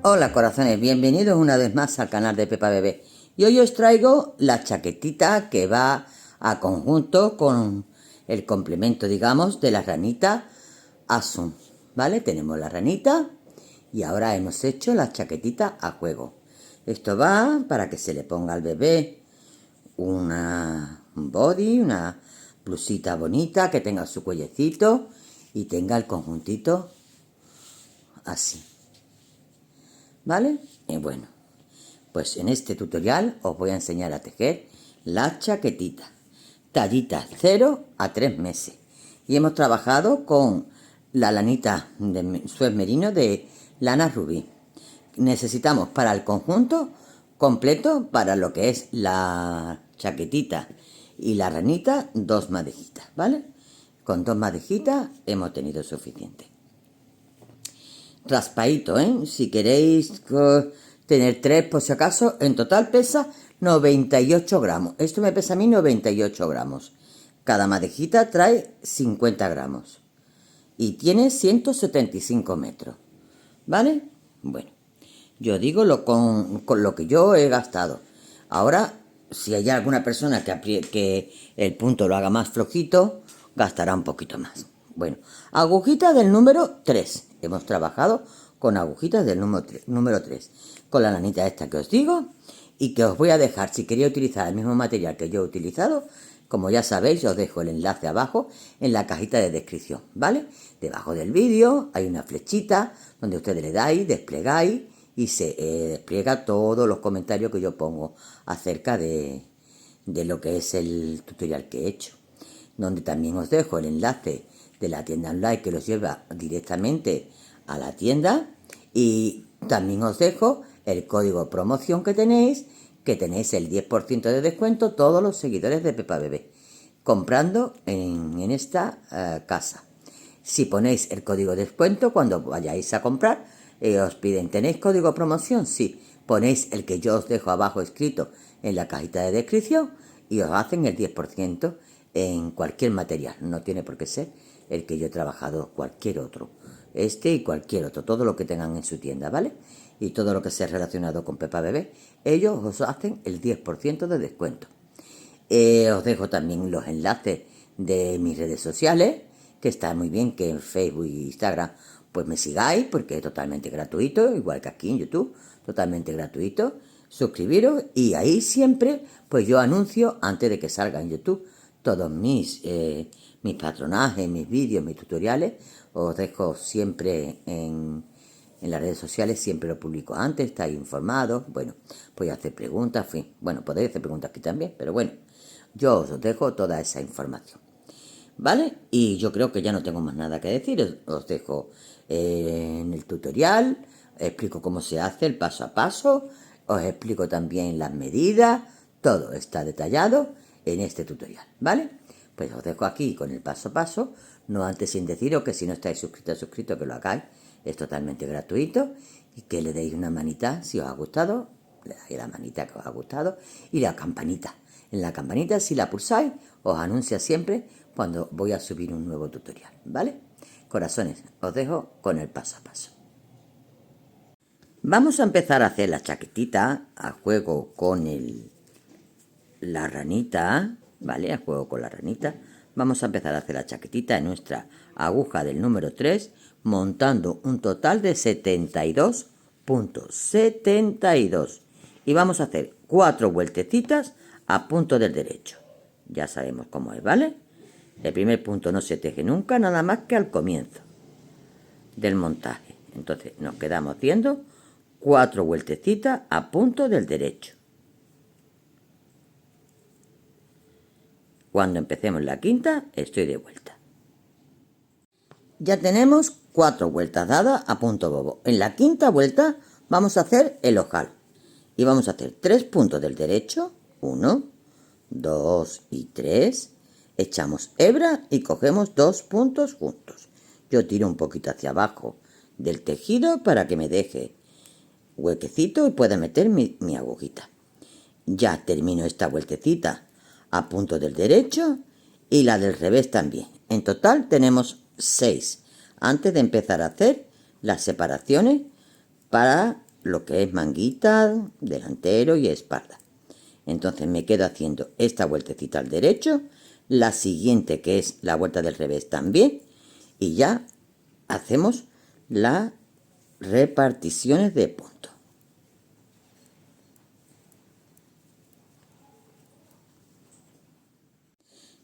Hola corazones, bienvenidos una vez más al canal de Pepa Bebé. Y hoy os traigo la chaquetita que va a conjunto con el complemento, digamos, de la ranita Asun. ¿Vale? Tenemos la ranita y ahora hemos hecho la chaquetita a juego. Esto va para que se le ponga al bebé un body, una blusita bonita, que tenga su cuellecito y tenga el conjuntito así. ¿Vale? Y bueno, pues en este tutorial os voy a enseñar a tejer la chaquetita. Tallitas 0 a 3 meses. Y hemos trabajado con la lanita de suez merino de lana rubí. Necesitamos para el conjunto completo, para lo que es la chaquetita y la ranita, 2 madejitas, ¿vale? Con 2 madejitas hemos tenido suficiente. Raspadito, ¿eh? Si queréis tener 3 por si acaso, en total pesa 98 gramos. Esto me pesa a mí 98 gramos. Cada madejita trae 50 gramos. Y tiene 175 metros. ¿Vale? Bueno, yo digo con lo que yo he gastado. Ahora, si hay alguna persona que el punto lo haga más flojito, gastará un poquito más. Bueno, agujita del número 3. Hemos trabajado con agujitas del número 3. Con la lanita esta que os digo. Y que os voy a dejar, si queréis utilizar el mismo material que yo he utilizado, como ya sabéis, os dejo el enlace abajo en la cajita de descripción, ¿vale? Debajo del vídeo hay una flechita donde ustedes le dais, desplegáis y se despliega todos los comentarios que yo pongo acerca de lo que es el tutorial que he hecho. Donde también os dejo el enlace de la tienda online que los lleva directamente a la tienda, y también os dejo el código promoción que tenéis el 10% de descuento todos los seguidores de Pepa Bebé comprando en esta casa. Si ponéis el código de descuento cuando vayáis a comprar, os piden, ¿tenéis código promoción? Sí, ponéis el que yo os dejo abajo escrito en la cajita de descripción y os hacen el 10% en cualquier material. No tiene por qué ser el que yo he trabajado, cualquier otro. Este y cualquier otro, todo lo que tengan en su tienda, ¿vale? Y todo lo que sea relacionado con Pepa Bebé, ellos os hacen el 10% de descuento. Os dejo también los enlaces de mis redes sociales, que está muy bien que en Facebook e Instagram pues me sigáis, porque es totalmente gratuito, igual que aquí en YouTube, totalmente gratuito. Suscribiros y ahí siempre pues yo anuncio, antes de que salga en YouTube, todos mis patronajes, mis vídeos, mis tutoriales. Os dejo siempre en las redes sociales, siempre lo publico antes, estáis informados. Bueno, podéis hacer preguntas, en fin. Bueno, podéis hacer preguntas aquí también, pero bueno, yo os dejo toda esa información, ¿vale? Y yo creo que ya no tengo más nada que decir. Os dejo en el tutorial, explico cómo se hace el paso a paso, os explico también las medidas, todo está detallado en este tutorial, ¿vale? Pues os dejo aquí con el paso a paso, no antes sin deciros que si no estáis suscritos, que lo hagáis, es totalmente gratuito, y que le deis una manita si os ha gustado, le dais la manita que os ha gustado, y la campanita. En la campanita, si la pulsáis, os anuncia siempre cuando voy a subir un nuevo tutorial, ¿vale? Corazones, os dejo con el paso a paso. Vamos a empezar a hacer la chaquetita a juego con la ranita, ¿vale? A juego con la ranita. Vamos a empezar a hacer la chaquetita en nuestra aguja del número 3, montando un total de 72 puntos. 72. Y vamos a hacer 4 vueltecitas a punto del derecho. Ya sabemos cómo es, ¿vale? El primer punto no se teje nunca, nada más que al comienzo del montaje. Entonces nos quedamos haciendo 4 vueltecitas a punto del derecho. Cuando empecemos la quinta, estoy de vuelta. Ya tenemos 4 vueltas dadas a punto bobo. En la quinta vuelta vamos a hacer el ojal. Y vamos a hacer 3 puntos del derecho. 1, 2 y 3. Echamos hebra y cogemos 2 puntos juntos. Yo tiro un poquito hacia abajo del tejido para que me deje huequecito y pueda meter mi agujita. Ya termino esta vueltecita a punto del derecho y la del revés también. En total tenemos 6 antes de empezar a hacer las separaciones para lo que es manguita, delantero y espalda. Entonces me quedo haciendo esta vueltecita al derecho, la siguiente que es la vuelta del revés también, y ya hacemos las reparticiones de punto.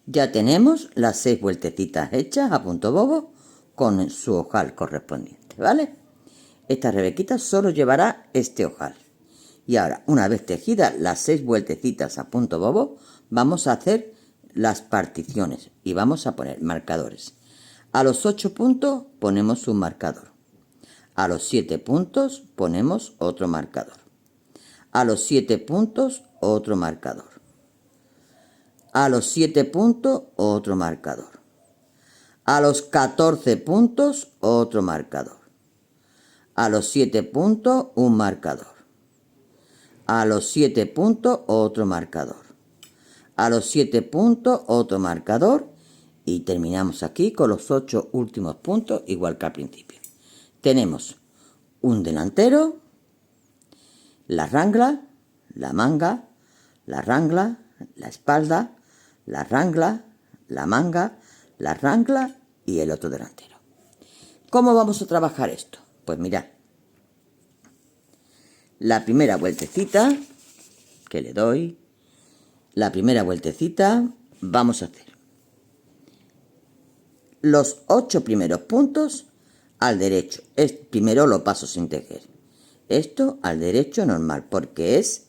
Ya tenemos las 6 vueltecitas hechas a punto bobo con su ojal correspondiente, ¿vale? Esta rebequita solo llevará este ojal. Y ahora, una vez tejidas las 6 vueltecitas a punto bobo, vamos a hacer las particiones y vamos a poner marcadores. A los 8 puntos ponemos un marcador. A los 7 puntos ponemos otro marcador. A los 7 puntos otro marcador. A los 7 puntos otro marcador. A los 14 puntos otro marcador. A los 7 puntos un marcador. A los 7 puntos otro marcador. A los 7 puntos otro marcador. Y terminamos aquí con los 8 últimos puntos igual que al principio. Tenemos un delantero, la rangla, la manga, la rangla, la espalda, la rangla, la manga, la rangla y el otro delantero. ¿Cómo vamos a trabajar esto? Pues mirad. La primera vueltecita que le doy, la primera vueltecita, vamos a hacer los 8 primeros puntos al derecho. Primero lo paso sin tejer. Esto al derecho normal porque es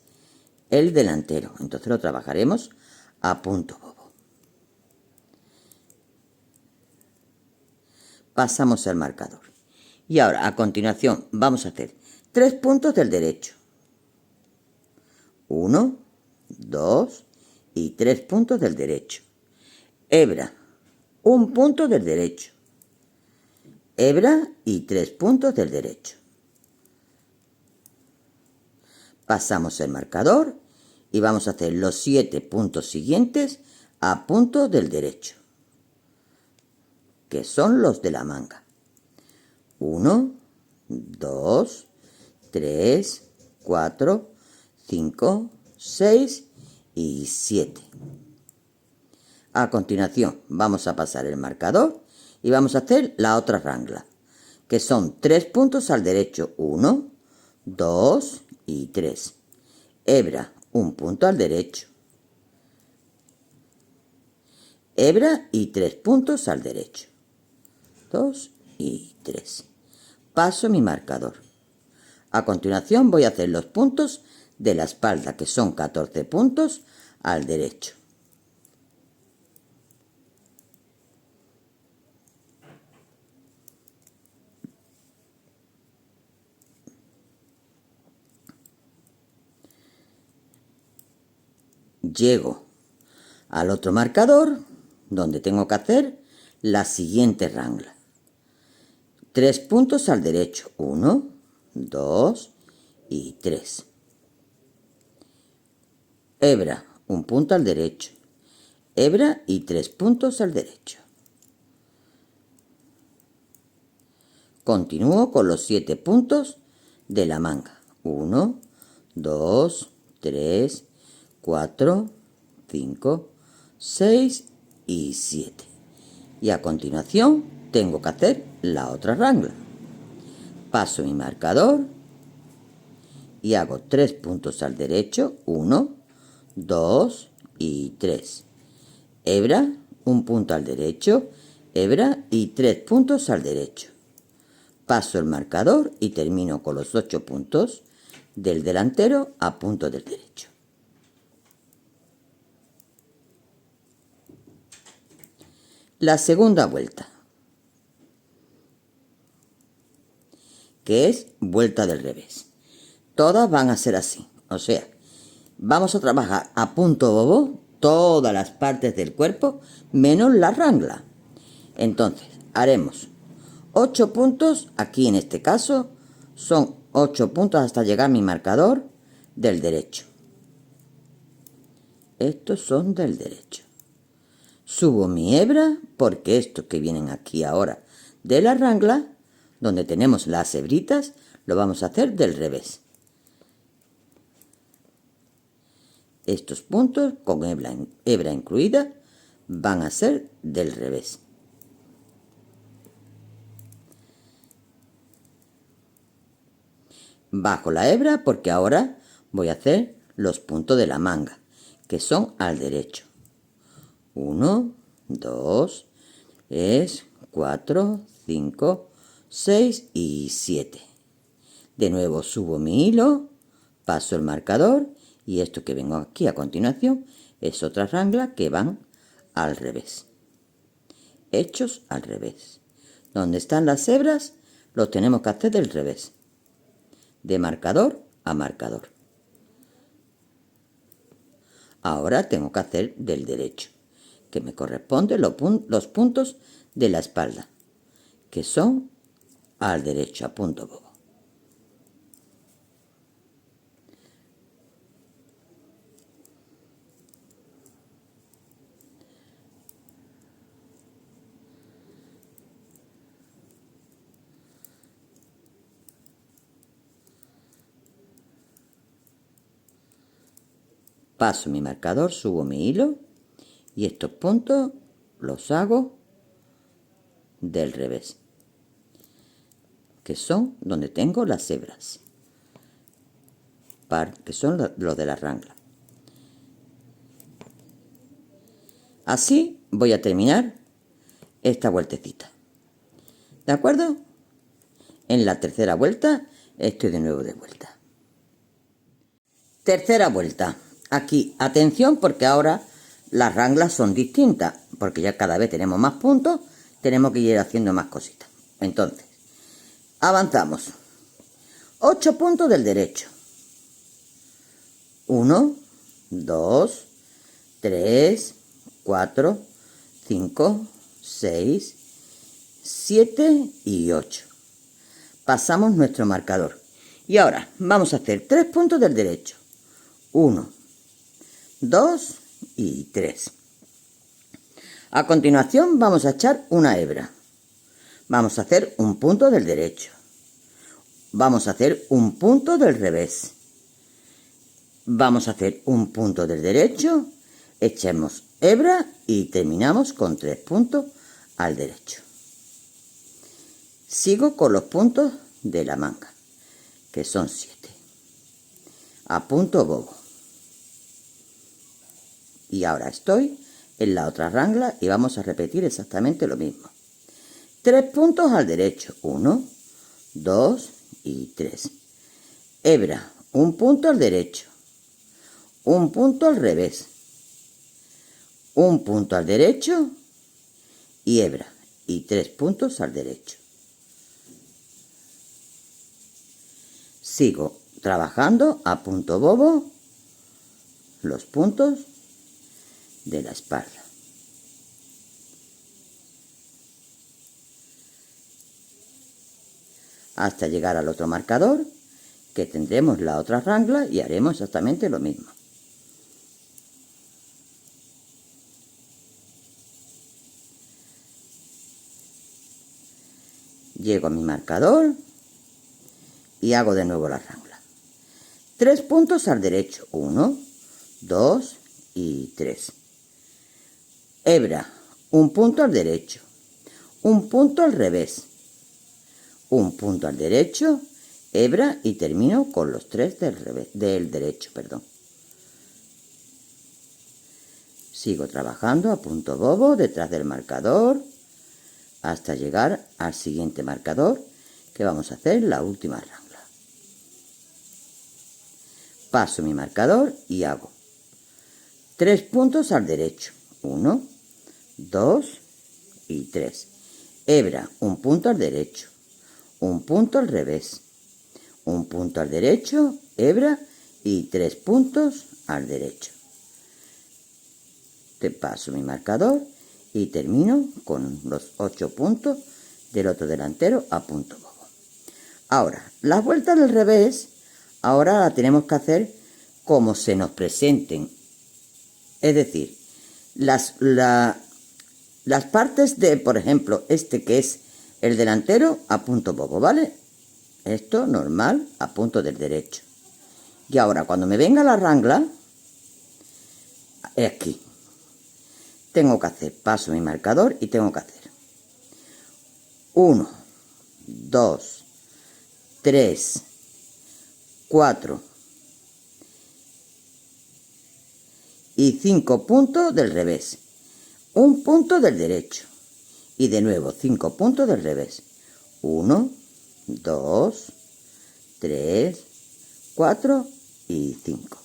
el delantero. Entonces lo trabajaremos a punto bobo. Pasamos el marcador. Y ahora a continuación vamos a hacer 3 puntos del derecho. 1, 2 y 3 puntos del derecho. Hebra, un punto del derecho. Hebra y 3 puntos del derecho. Pasamos el marcador y vamos a hacer los 7 puntos siguientes a punto del derecho, que son los de la manga. 1, 2, 3, 4, 5, 6 y 7. A continuación vamos a pasar el marcador y vamos a hacer la otra rangla, que son 3 puntos al derecho. 1, 2 y 3. Hebra, un punto al derecho. Hebra y 3 puntos al derecho. 2 y 3. Paso mi marcador. A continuación voy a hacer los puntos de la espalda, que son 14 puntos al derecho. Llego al otro marcador donde tengo que hacer la siguiente rangla. 3 puntos al derecho. 1, 2 y 3. Hebra, un punto al derecho. Hebra y 3 puntos al derecho. Continúo con los 7 puntos de la manga. 1, 2, 3, 4, 5, 6 y 7. Y a continuación tengo que hacer la otra rangla. Paso mi marcador y hago 3 puntos al derecho. 1, 2 y 3. Hebra, un punto al derecho. Hebra y 3 puntos al derecho. Paso el marcador y termino con los 8 puntos del delantero a punto del derecho. La segunda vuelta, que es vuelta del revés. Todas van a ser así, o sea, vamos a trabajar a punto bobo todas las partes del cuerpo menos la rangla. Entonces haremos 8 puntos, aquí en este caso son 8 puntos hasta llegar a mi marcador del derecho. Estos son del derecho. Subo mi hebra porque estos que vienen aquí ahora de la rangla donde tenemos las hebritas, lo vamos a hacer del revés. Estos puntos con hebra incluida van a ser del revés. Bajo la hebra porque ahora voy a hacer los puntos de la manga, que son al derecho. 1, 2, 3, 4, 5, 6 y 7. De nuevo subo mi hilo, paso el marcador y esto que vengo aquí a continuación es otra rangla que van al revés. Hechos al revés. Donde están las hebras los tenemos que hacer del revés. De marcador a marcador. Ahora tengo que hacer del derecho, que me corresponden los puntos de la espalda, que son al derecho, a punto bobo. Paso mi marcador, subo mi hilo y estos puntos los hago del revés, que son donde tengo las hebras, que son los de la rangla. Así voy a terminar esta vueltecita. ¿De acuerdo? En la tercera vuelta estoy de nuevo de vuelta. Tercera vuelta. Aquí, atención, porque ahora las ranglas son distintas, porque ya cada vez tenemos más puntos, tenemos que ir haciendo más cositas. Entonces, avanzamos. 8 puntos del derecho. 1, 2, 3, 4, 5, 6, 7 y 8. Pasamos nuestro marcador. Y ahora vamos a hacer 3 puntos del derecho. 1, 2 y 3. A continuación vamos a echar una hebra. Vamos a hacer un punto del derecho. Vamos a hacer un punto del revés. Vamos a hacer un punto del derecho, echemos hebra y terminamos con 3 puntos al derecho. Sigo con los puntos de la manga, que son 7. A punto bobo. Y ahora estoy en la otra rangla y vamos a repetir exactamente lo mismo. 3 puntos al derecho. 1, 2 y 3. Hebra, un punto al derecho. Un punto al revés. Un punto al derecho y hebra. Y 3 puntos al derecho. Sigo trabajando a punto bobo los puntos de la espalda. Hasta llegar al otro marcador, que tendremos la otra rangla y haremos exactamente lo mismo. Llego a mi marcador y hago de nuevo la rangla. 3 puntos al derecho. 1, 2 y 3. Hebra, un punto al derecho, un punto al revés, un punto al derecho, hebra y termino con los 3 del derecho. Sigo trabajando a punto bobo detrás del marcador hasta llegar al siguiente marcador, que vamos a hacer la última rangla. Paso mi marcador y hago 3 puntos al derecho. 1, 2 y 3. Hebra, un punto al derecho, un punto al revés, un punto al derecho, hebra y 3 puntos al derecho. Te paso mi marcador y termino con los 8 puntos del otro delantero a punto bobo. Ahora, las vueltas del revés, ahora la tenemos que hacer como se nos presenten. Es decir, las partes de, por ejemplo, este que es El delantero a punto bobo, ¿vale? Esto normal a punto del derecho. Y ahora cuando me venga la rangla, aquí, tengo que hacer, paso mi marcador y tengo que hacer 1, 2, 3, 4 y 5 puntos del revés, un punto del derecho y de nuevo 5 puntos del revés. 1, 2, 3, 4 y 5.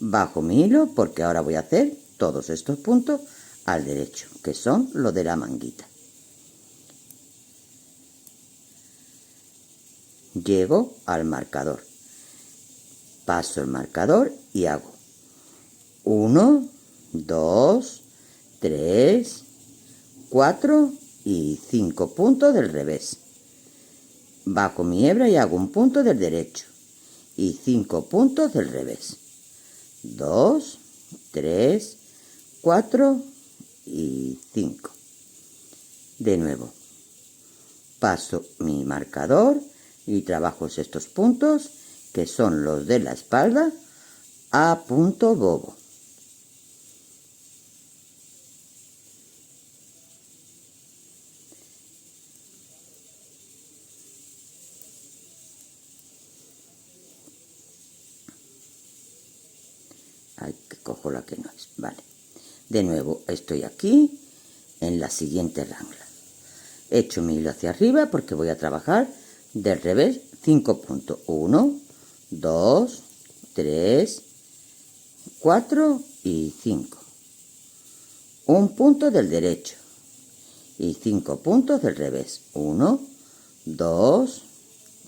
Bajo mi hilo porque ahora voy a hacer todos estos puntos al derecho, que son los de la manguita. Llego al marcador, paso el marcador y hago 1, 2, 3, 4 y 5 puntos del revés. Bajo mi hebra y hago un punto del derecho y 5 puntos del revés. 2, 3, 4 y 5. De nuevo, paso mi marcador y trabajo estos puntos que son los de la espalda a punto bobo. Ay, que cojo la que no es, vale. De nuevo estoy aquí en la siguiente rangla. Echo mi hilo hacia arriba porque voy a trabajar del revés 5 puntos. 1, 2, 3, 4 y 5. Un punto del derecho y 5 puntos del revés. 1, 2,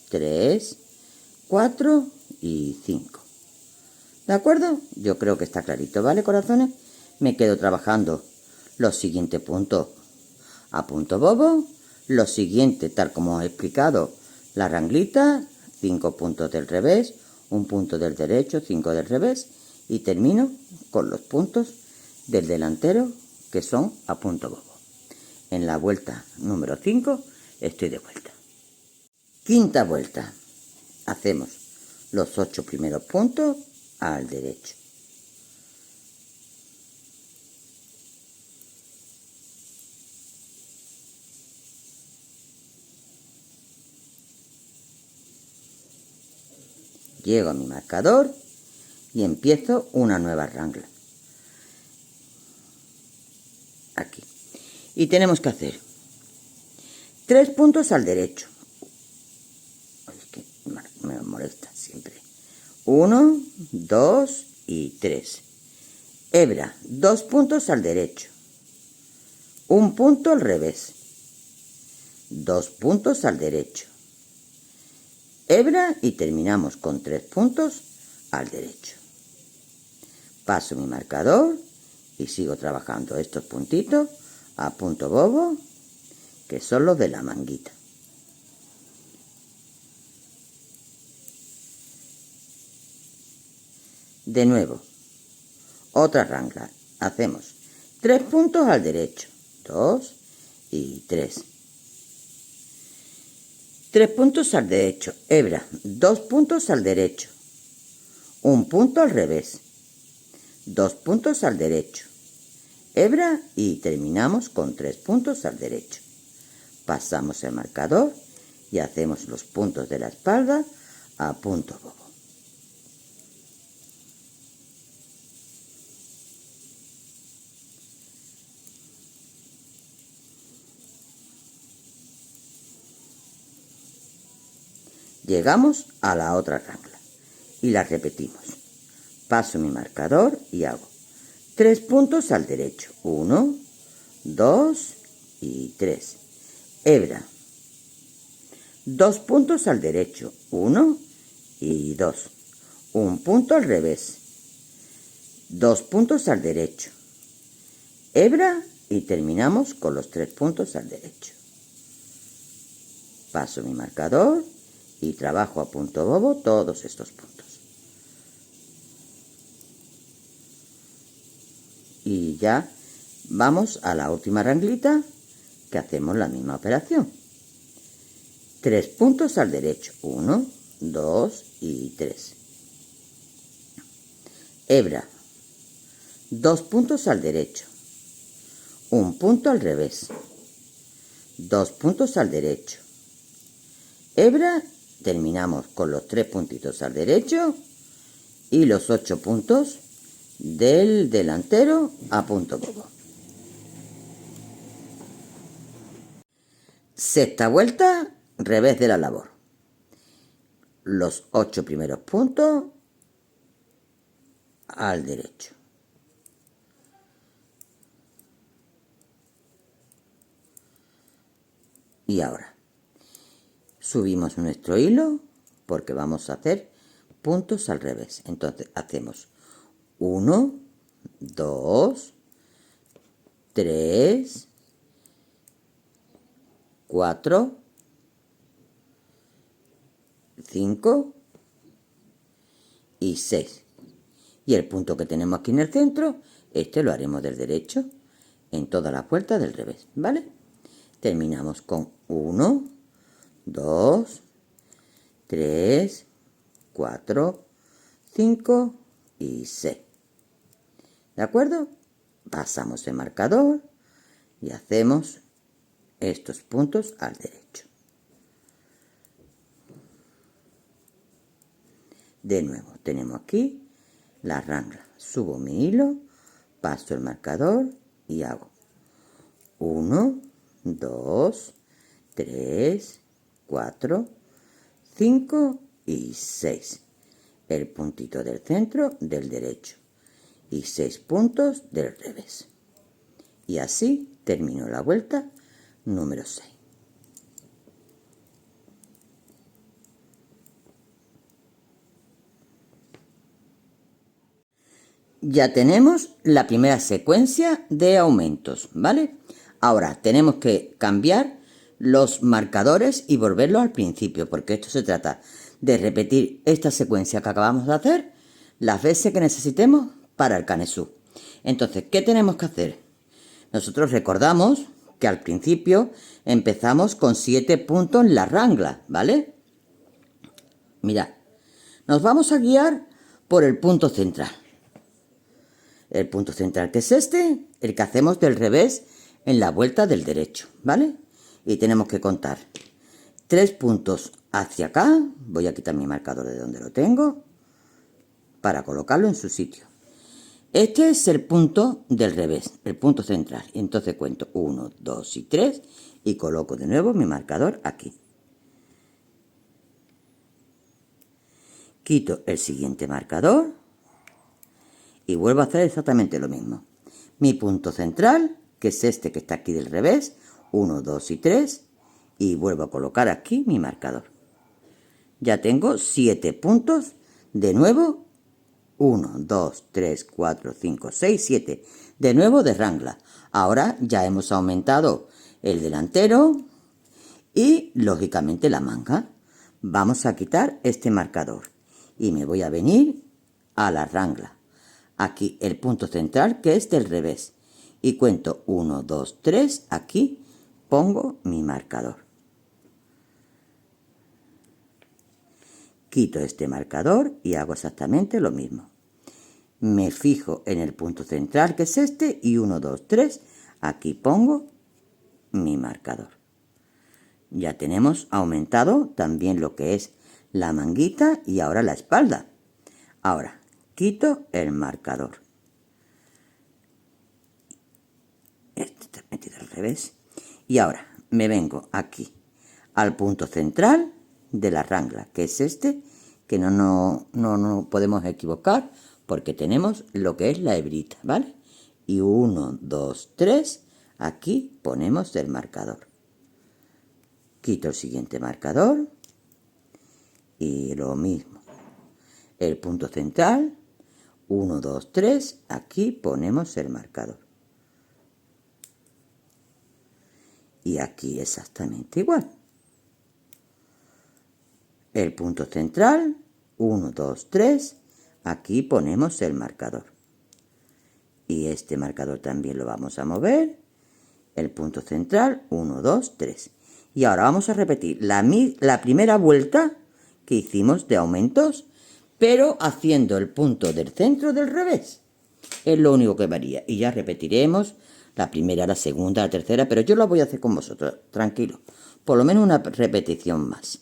3, 4 y 5. ¿De acuerdo? Yo creo que está clarito, ¿vale, corazones? Me quedo trabajando los siguientes puntos a punto bobo. Lo siguiente, tal como he explicado, la ranglita, 5 puntos del revés, un punto del derecho, 5 del revés, y termino con los puntos del delantero, que son a punto bobo. En la vuelta número 5 estoy de vuelta. Quinta vuelta. Hacemos los 8 primeros puntos al derecho. Llego a mi marcador y empiezo una nueva rangla. Aquí. Y tenemos que hacer 3 puntos al derecho. Es que me molesta siempre. 1, 2 y 3. Hebra, 2 puntos al derecho. Un punto al revés. 2 puntos al derecho. Hebra y terminamos con 3 puntos al derecho. Paso mi marcador y sigo trabajando estos puntitos a punto bobo, que son los de la manguita. De nuevo, otra rangla. Hacemos 3 puntos al derecho, 2 y 3. 3 puntos al derecho, hebra, 2 puntos al derecho, un punto al revés, 2 puntos al derecho, hebra y terminamos con 3 puntos al derecho. Pasamos el marcador y hacemos los puntos de la espalda a punto bobo. Llegamos a la otra rangla y la repetimos. Paso mi marcador y hago 3 puntos al derecho. 1, 2 y 3. Hebra. 2 puntos al derecho. 1 y 2. Un punto al revés. 2 puntos al derecho. Hebra y terminamos con los 3 puntos al derecho. Paso mi marcador y trabajo a punto bobo todos estos puntos. Y ya vamos a la última ranglita, que hacemos la misma operación. 3 puntos al derecho. 1, 2 y 3. Hebra. 2 puntos al derecho. 1 punto al revés. 2 puntos al derecho. Hebra, terminamos con los 3 puntitos al derecho y los 8 puntos del delantero a punto bobo. Sexta vuelta, revés de la labor. Los 8 primeros puntos al derecho. Y ahora subimos nuestro hilo porque vamos a hacer puntos al revés. Entonces hacemos 1, 2, 3, 4, 5 y 6. Y el punto que tenemos aquí en el centro, este lo haremos del derecho en toda la vuelta del revés, ¿vale? Terminamos con 1, 2, 3, 4, 5 y 6. ¿De acuerdo? Pasamos el marcador y hacemos estos puntos al derecho. De nuevo, tenemos aquí la rangla. Subo mi hilo, paso el marcador y hago 1, 2, 3, 4, 5 y 6. El puntito del centro del derecho y 6 puntos del revés. Y así termino la vuelta número 6. Ya tenemos la primera secuencia de aumentos, ¿vale? Ahora tenemos que cambiar los marcadores y volverlos al principio, porque esto se trata de repetir esta secuencia que acabamos de hacer las veces que necesitemos para el canesú. Entonces, ¿qué tenemos que hacer? Nosotros recordamos que al principio empezamos con 7 puntos en la rangla, ¿vale? Mirad, nos vamos a guiar por el punto central. El punto central que es este, el que hacemos del revés en la vuelta del derecho, ¿vale? Y tenemos que contar 3 puntos hacia acá. Voy a quitar mi marcador de donde lo tengo para colocarlo en su sitio. Este es el punto del revés, el punto central. Y entonces cuento 1, 2 y 3 y coloco de nuevo mi marcador aquí. Quito el siguiente marcador y vuelvo a hacer exactamente lo mismo. Mi punto central, que es este que está aquí del revés, 1, 2 y 3, y vuelvo a colocar aquí mi marcador. Ya tengo 7 puntos, de nuevo, 1, 2, 3, 4, 5, 6, 7, de nuevo de rangla. Ahora ya hemos aumentado el delantero y, lógicamente, la manga. Vamos a quitar este marcador y me voy a venir a la rangla. Aquí el punto central que es del revés. Y cuento 1, 2, 3. Aquí pongo mi marcador. Quito este marcador y hago exactamente lo mismo. Me fijo en el punto central que es este y 1, 2, 3. Aquí pongo mi marcador. Ya tenemos aumentado también lo que es la manguita y ahora la espalda. Ahora quito el marcador. Este está metido al revés. Y ahora me vengo aquí al punto central de la rangla, que es este, que no podemos equivocar porque tenemos lo que es la hebrita, ¿vale? Y 1, 2, 3, aquí ponemos el marcador. Quito el siguiente marcador y lo mismo. El punto central, 1, 2, 3, aquí ponemos el marcador. Y aquí exactamente igual. El punto central, 1, 2, 3, aquí ponemos el marcador. Y este marcador también lo vamos a mover. El punto central, 1, 2, 3. Y ahora vamos a repetir la primera vuelta que hicimos de aumentos, pero haciendo el punto del centro del revés. Es lo único que varía. Y ya repetiremos la primera, la segunda, la tercera, pero yo lo voy a hacer con vosotros, tranquilo. Por lo menos una repetición más.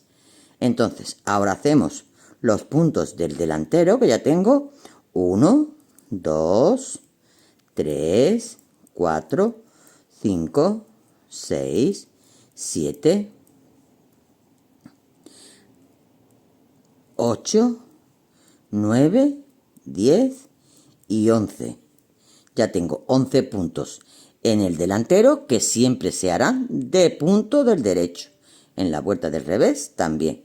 Entonces, ahora hacemos los puntos del delantero, que ya tengo 1, 2, 3, 4, 5, 6, 7, 8, 9, 10 y 11. Ya tengo 11 puntos en el delantero, que siempre se harán de punto del derecho. En la vuelta del revés también.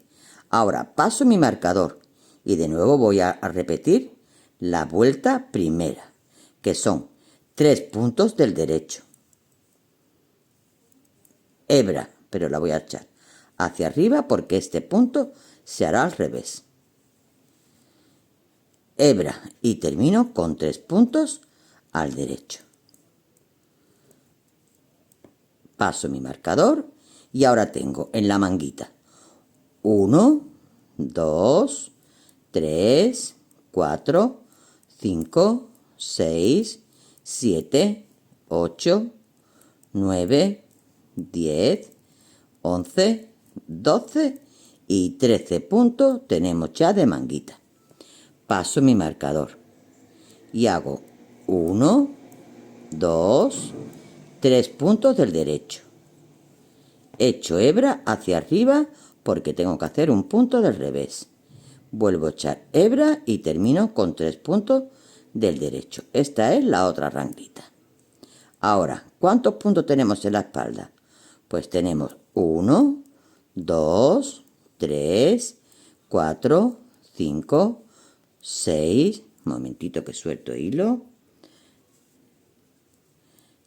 Ahora paso mi marcador y de nuevo voy a repetir la vuelta primera, que son 3 puntos del derecho. Hebra, pero la voy a echar hacia arriba porque este punto se hará al revés. Hebra y termino con 3 puntos al derecho. Paso mi marcador y ahora tengo en la manguita 1, 2, 3, 4, 5, 6, 7, 8, 9, 10, 11, 12 y 13 puntos tenemos ya de manguita. Paso mi marcador y hago 1, 2, 3 puntos del derecho. Echo hebra hacia arriba porque tengo que hacer un punto del revés. Vuelvo a echar hebra y termino con 3 puntos del derecho. Esta es la otra ranglita. Ahora, ¿cuántos puntos tenemos en la espalda? Pues tenemos 1, 2, 3, 4, 5, 6, un momentito que suelto hilo,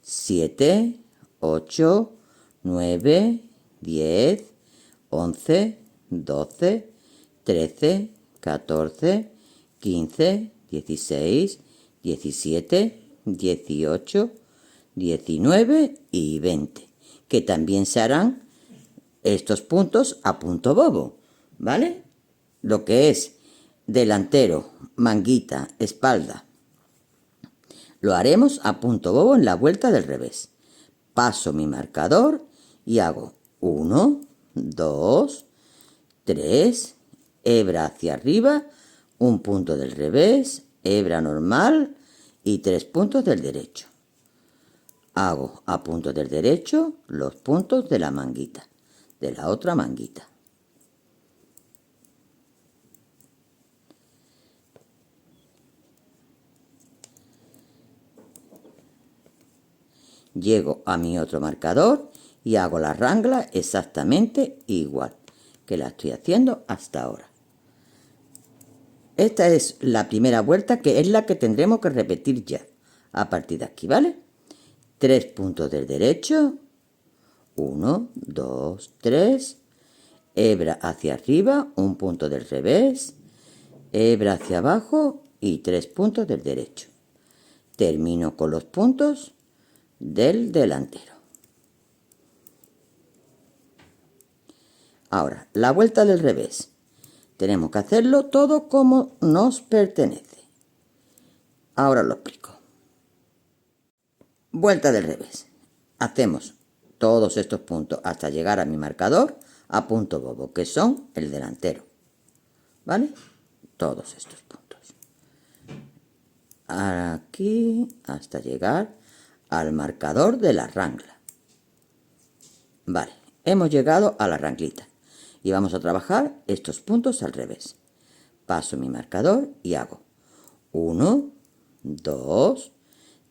7, 8, 9, 10, 11, 12, 13, 14, 15, 16, 17, 18, 19 y 20, que también se harán estos puntos a punto bobo, ¿vale? Lo que es delantero, manguita, espalda, lo haremos a punto bobo en la vuelta del revés. Paso mi marcador y hago 1, 2, 3, hebra hacia arriba, un punto del revés, hebra normal y 3 puntos del derecho. Hago a punto del derecho los puntos de la manguita, de la otra manguita. Llego a mi otro marcador y hago la rangla exactamente igual que la estoy haciendo hasta ahora. Esta es la primera vuelta, que es la que tendremos que repetir ya a partir de aquí, ¿vale? 3 puntos del derecho, 1, 2, 3, hebra hacia arriba, un punto del revés, hebra hacia abajo y 3 puntos del derecho. Termino con los puntos del delantero. Ahora, la vuelta del revés. Tenemos que hacerlo todo como nos pertenece. Ahora lo explico. Vuelta del revés. Hacemos todos estos puntos hasta llegar a mi marcador a punto bobo, que son el delantero. ¿Vale? Todos estos puntos. Aquí hasta llegar al marcador de la rangla. Vale, hemos llegado a la ranglita y vamos a trabajar estos puntos al revés. Paso mi marcador y hago 1, 2,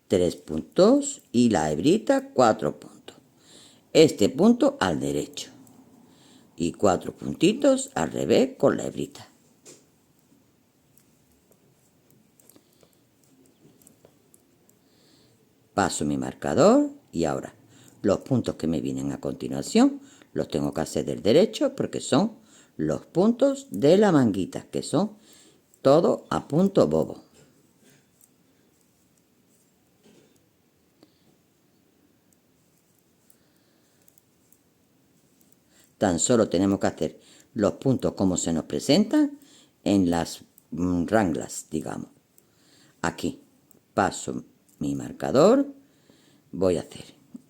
3 puntos y la hebrita 4 puntos. Este punto al derecho y 4 puntitos al revés con la hebrita. Paso mi marcador y ahora los puntos que me vienen a continuación los tengo que hacer del derecho porque son los puntos de la manguita, que son todo a punto bobo. Tan solo tenemos que hacer los puntos como se nos presentan en las ranglas, digamos. Aquí paso mi marcador, voy a hacer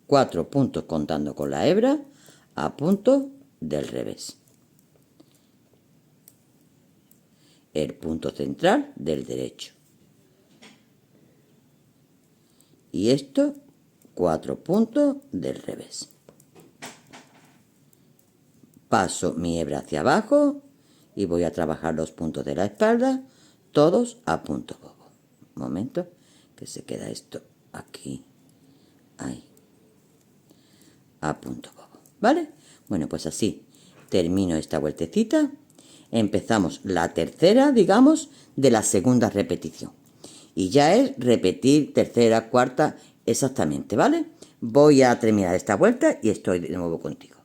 4 puntos contando con la hebra a punto del revés. El punto central del derecho. Y esto, 4 puntos del revés. Paso mi hebra hacia abajo y voy a trabajar los puntos de la espalda, todos a punto bobo. Un momento, que se queda esto aquí, ahí, a punto bobo, ¿vale? Bueno, pues así termino esta vueltecita. Empezamos la tercera, digamos, de la segunda repetición. Y ya es repetir tercera, cuarta, exactamente, ¿vale? Voy a terminar esta vuelta y estoy de nuevo contigo.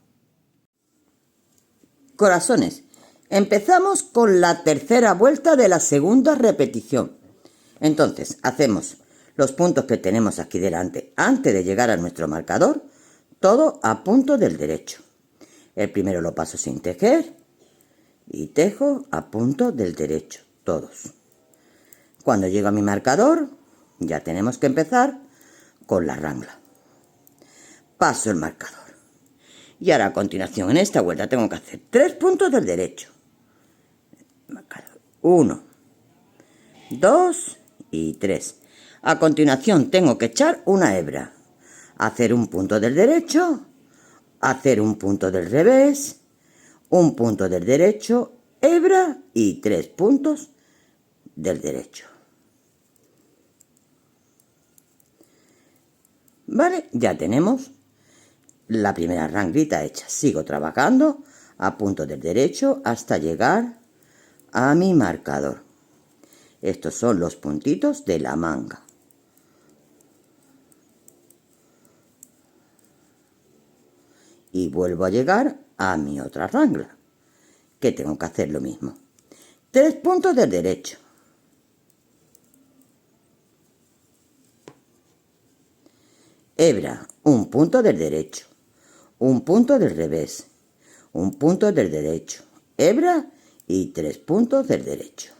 Corazones, empezamos con la tercera vuelta de la segunda repetición. Entonces, hacemos los puntos que tenemos aquí delante antes de llegar a nuestro marcador, todo a punto del derecho. El primero lo paso sin tejer y tejo a punto del derecho, todos. Cuando llego a mi marcador, ya tenemos que empezar con la rangla. Paso el marcador. Y ahora a continuación, en esta vuelta, tengo que hacer 3 puntos del derecho. 1, 2 y 3. A continuación, tengo que echar una hebra. Hacer un punto del derecho, hacer un punto del revés, un punto del derecho, hebra y 3 puntos del derecho. Vale, ya tenemos la primera ranglita hecha. Sigo trabajando a punto del derecho hasta llegar a mi marcador. Estos son los puntitos de la manga. Y vuelvo a llegar a mi otra rangla, que tengo que hacer lo mismo. 3 puntos del derecho. Hebra, un punto del derecho, un punto del revés, un punto del derecho, hebra y 3 puntos del derecho.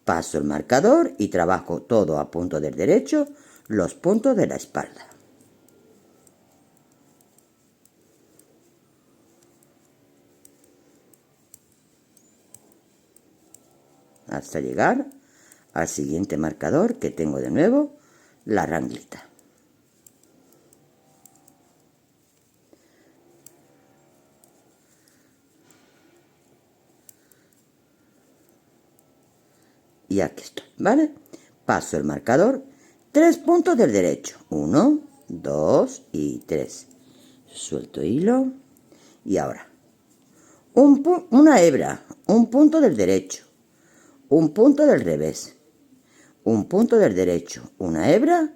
Paso el marcador y trabajo todo a punto del derecho, los puntos de la espalda. Hasta llegar al siguiente marcador, que tengo de nuevo la ranglita. Y aquí estoy, ¿vale? Paso el marcador, 3 puntos del derecho, 1, 2 y 3. Suelto hilo y ahora una hebra, un punto del derecho, un punto del revés, un punto del derecho, una hebra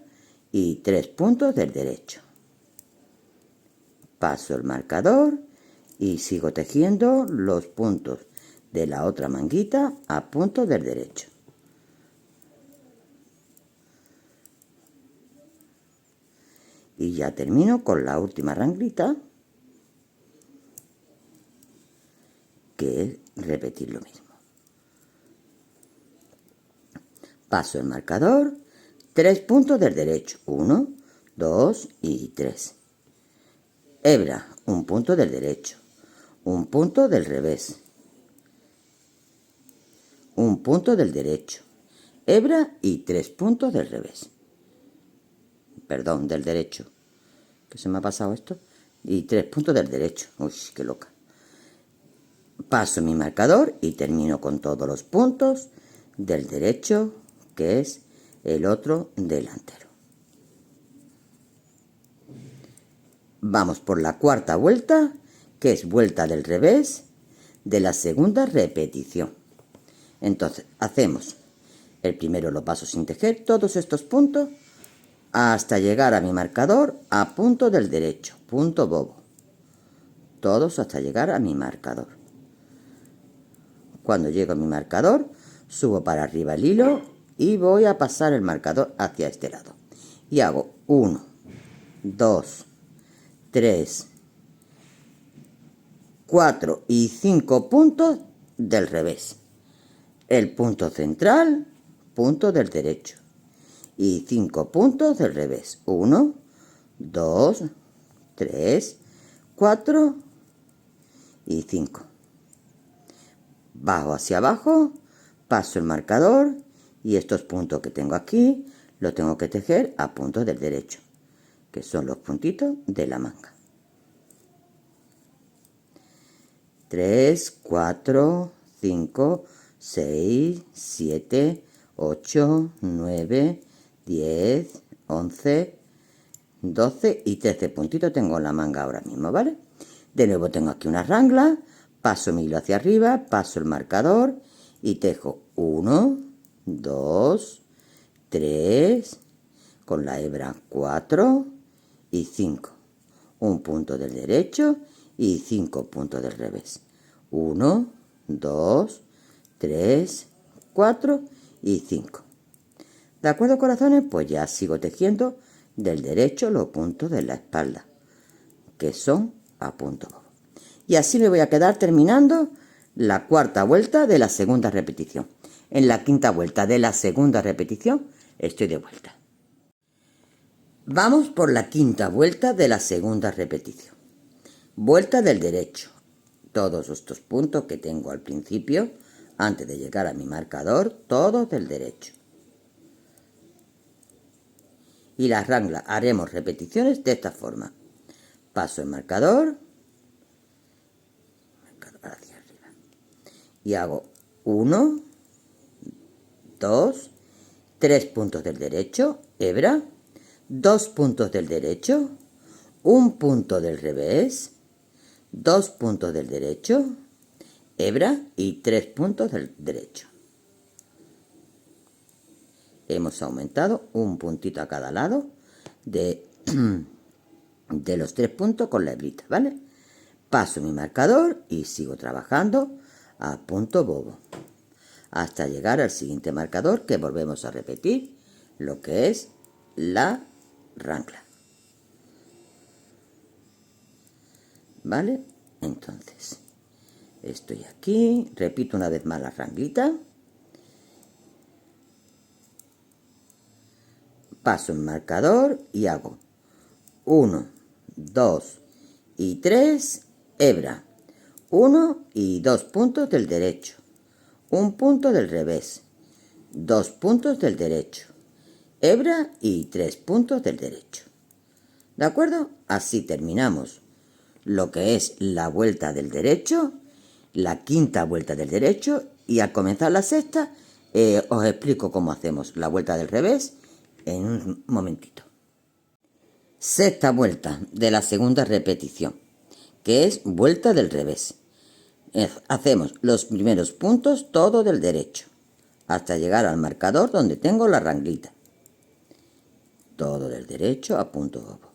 y 3 puntos del derecho. Paso el marcador y sigo tejiendo los puntos de la otra manguita a punto del derecho. Y ya termino con la última ranglita, que es repetir lo mismo. Paso el marcador, 3 puntos del derecho, 1, 2 y 3. Hebra, un punto del derecho, un punto del revés, un punto del derecho, hebra y 3 puntos del revés. Perdón, del derecho, que se me ha pasado esto, y 3 puntos del derecho. Uy, qué loca. Paso mi marcador y termino con todos los puntos del derecho, que es el otro delantero. Vamos por la cuarta vuelta, que es vuelta del revés de la segunda repetición. Entonces, hacemos el primero, lo paso sin tejer, todos estos puntos hasta llegar a mi marcador a punto del derecho, punto bobo. Todos hasta llegar a mi marcador. Cuando llego a mi marcador, subo para arriba el hilo y voy a pasar el marcador hacia este lado. Y hago 1, 2, 3, 4 y 5 puntos del revés. El punto central, punto del derecho. Y 5 puntos del revés. 1, 2, 3, 4 y 5. Bajo hacia abajo, paso el marcador y estos puntos que tengo aquí los tengo que tejer a puntos del derecho, que son los puntitos de la manga. 3, 4, 5, 6, 7, 8, 9, 10, 11, 12 y 13 puntitos tengo en la manga ahora mismo, ¿vale? De nuevo tengo aquí una rangla, paso mi hilo hacia arriba, paso el marcador y tejo 1, 2, 3, con la hebra 4 y 5. Un punto del derecho y 5 puntos del revés. 1, 2, 3, 4 y 5. ¿De acuerdo, corazones? Pues ya sigo tejiendo del derecho los puntos de la espalda, que son a punto bobo. Y así me voy a quedar terminando la cuarta vuelta de la segunda repetición. En la quinta vuelta de la segunda repetición estoy de vuelta. Vamos por la quinta vuelta de la segunda repetición. Vuelta del derecho. Todos estos puntos que tengo al principio, antes de llegar a mi marcador, todos del derecho. Y la rangla haremos repeticiones de esta forma. Paso el marcador hacia arriba. Y hago 1, 2, 3 puntos del derecho, hebra, 2 puntos del derecho, 1 punto del revés, 2 puntos del derecho, hebra y 3 puntos del derecho. Hemos aumentado un puntito a cada lado de los 3 puntos con la hebrita, ¿vale? Paso mi marcador y sigo trabajando a punto bobo hasta llegar al siguiente marcador, que volvemos a repetir lo que es la rangla, ¿vale? Entonces estoy aquí, repito una vez más la ranglita, paso el marcador y hago 1, 2 y 3, hebra, 1 y 2 puntos del derecho, 1 punto del revés, 2 puntos del derecho, hebra y 3 puntos del derecho. ¿De acuerdo? Así terminamos lo que es la vuelta del derecho, la quinta vuelta del derecho, y al comenzar la sexta os explico cómo hacemos la vuelta del revés en un momentito. Sexta vuelta de la segunda repetición, que es vuelta del revés. Hacemos los primeros puntos todo del derecho hasta llegar al marcador donde tengo la ranglita. Todo del derecho a punto bobo.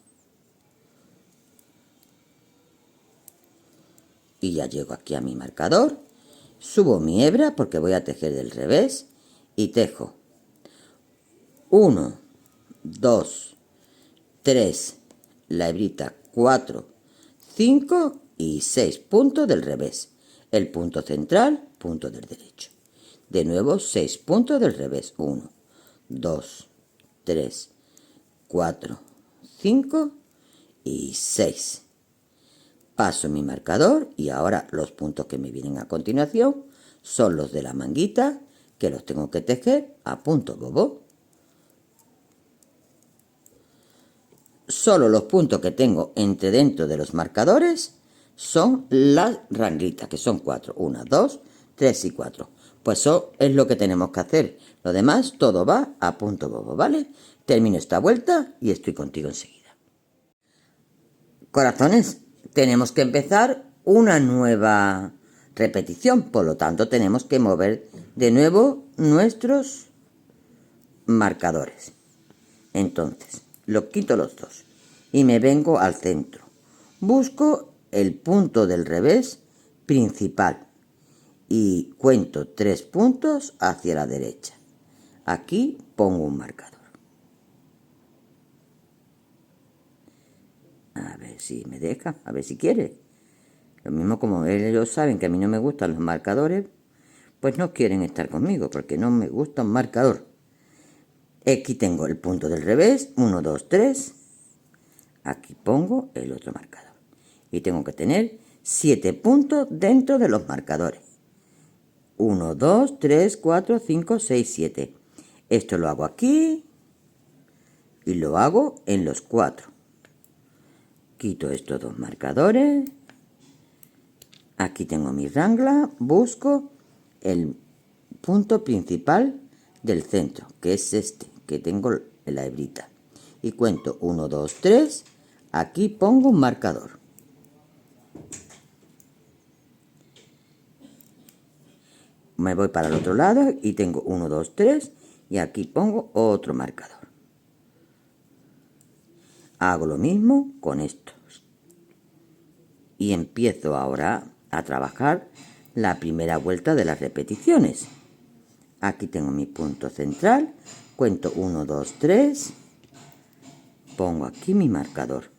Y ya llego aquí a mi marcador, subo mi hebra porque voy a tejer del revés y tejo 1, 2, 3, la hebrita 4, 5 y 6 puntos del revés. El punto central, punto del derecho. De nuevo 6 puntos del revés. 1, 2, 3, 4, 5 y 6. Paso mi marcador y ahora los puntos que me vienen a continuación son los de la manguita, que los tengo que tejer a punto bobo. Solo los puntos que tengo entre dentro de los marcadores son las ranglitas, que son 4. 1, 2, 3 y 4. Pues eso es lo que tenemos que hacer. Lo demás todo va a punto bobo, ¿vale? Termino esta vuelta y estoy contigo enseguida. Corazones, tenemos que empezar una nueva repetición, por lo tanto tenemos que mover de nuevo nuestros marcadores. Entonces, los quito los dos y me vengo al centro. Busco el punto del revés principal y cuento 3 puntos hacia la derecha. Aquí pongo un marcador. A ver si me deja, a ver si quiere. Lo mismo como ellos saben que a mí no me gustan los marcadores, pues no quieren estar conmigo porque no me gusta un marcador. Aquí tengo el punto del revés, 1, 2, 3. Aquí pongo el otro marcador. Y tengo que tener 7 puntos dentro de los marcadores. 1, 2, 3, 4, 5, 6, 7. Esto lo hago aquí y lo hago en los 4. Quito estos dos marcadores. Aquí tengo mi rangla, busco el punto principal del centro, que es este, que tengo en la hebrita. Y cuento 1, 2, 3. Aquí pongo un marcador. Me voy para el otro lado y tengo 1, 2, 3. Y aquí pongo otro marcador. Hago lo mismo con estos. Y empiezo ahora a trabajar la primera vuelta de las repeticiones. Aquí tengo mi punto central, cuento 1, 2, 3, pongo aquí mi marcador.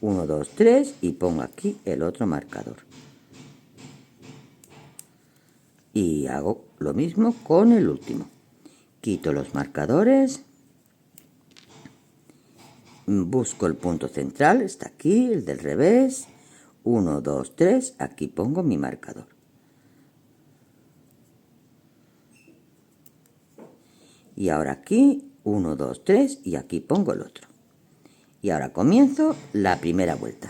1, 2, 3 y pongo aquí el otro marcador. Y hago lo mismo con el último. Quito los marcadores, busco el punto central, está aquí, el del revés. 1, 2, 3, aquí pongo mi marcador. Y ahora aquí, 1, 2, 3 y aquí pongo el otro. Y ahora comienzo la primera vuelta.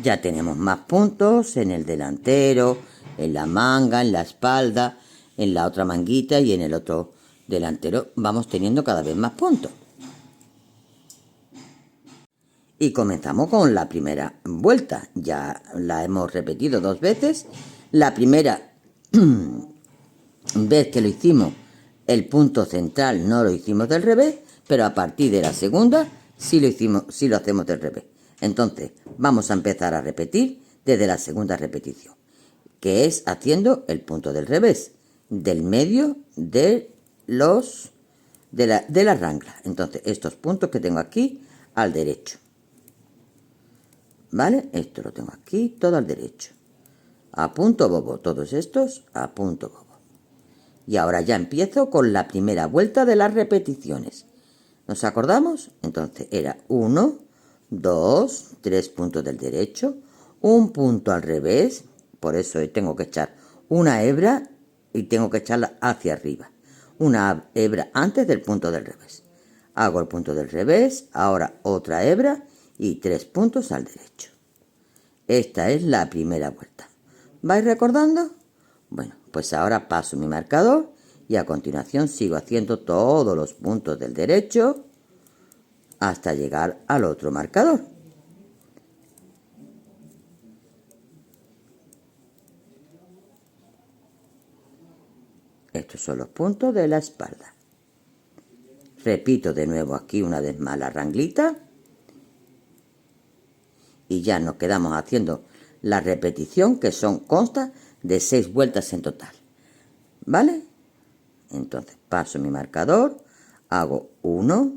Ya tenemos más puntos en el delantero, en la manga, en la espalda, en la otra manguita y en el otro delantero. Vamos teniendo cada vez más puntos. Y comenzamos con la primera vuelta. Ya la hemos repetido 2 veces. La primera vez que lo hicimos, el punto central no lo hicimos del revés, pero a partir de la segunda sí lo hacemos del revés. Entonces vamos a empezar a repetir desde la segunda repetición, que es haciendo el punto del revés, del medio de la rangla. Entonces estos puntos que tengo aquí al derecho, ¿vale? Esto lo tengo aquí todo al derecho, a punto bobo, todos estos a punto bobo. Y ahora ya empiezo con la primera vuelta de las repeticiones. ¿Nos acordamos? Entonces era 1, 2, 3 puntos del derecho, un punto al revés, por eso tengo que echar una hebra y tengo que echarla hacia arriba. Una hebra antes del punto del revés. Hago el punto del revés, ahora otra hebra y 3 puntos al derecho. Esta es la primera vuelta. ¿Vais recordando? Bueno, pues ahora paso mi marcador y a continuación sigo haciendo todos los puntos del derecho hasta llegar al otro marcador. Estos son los puntos de la espalda. Repito de nuevo aquí una vez más la ranglita y ya nos quedamos haciendo la repetición, que consta de 6 vueltas en total, ¿vale? Entonces paso mi marcador, hago 1,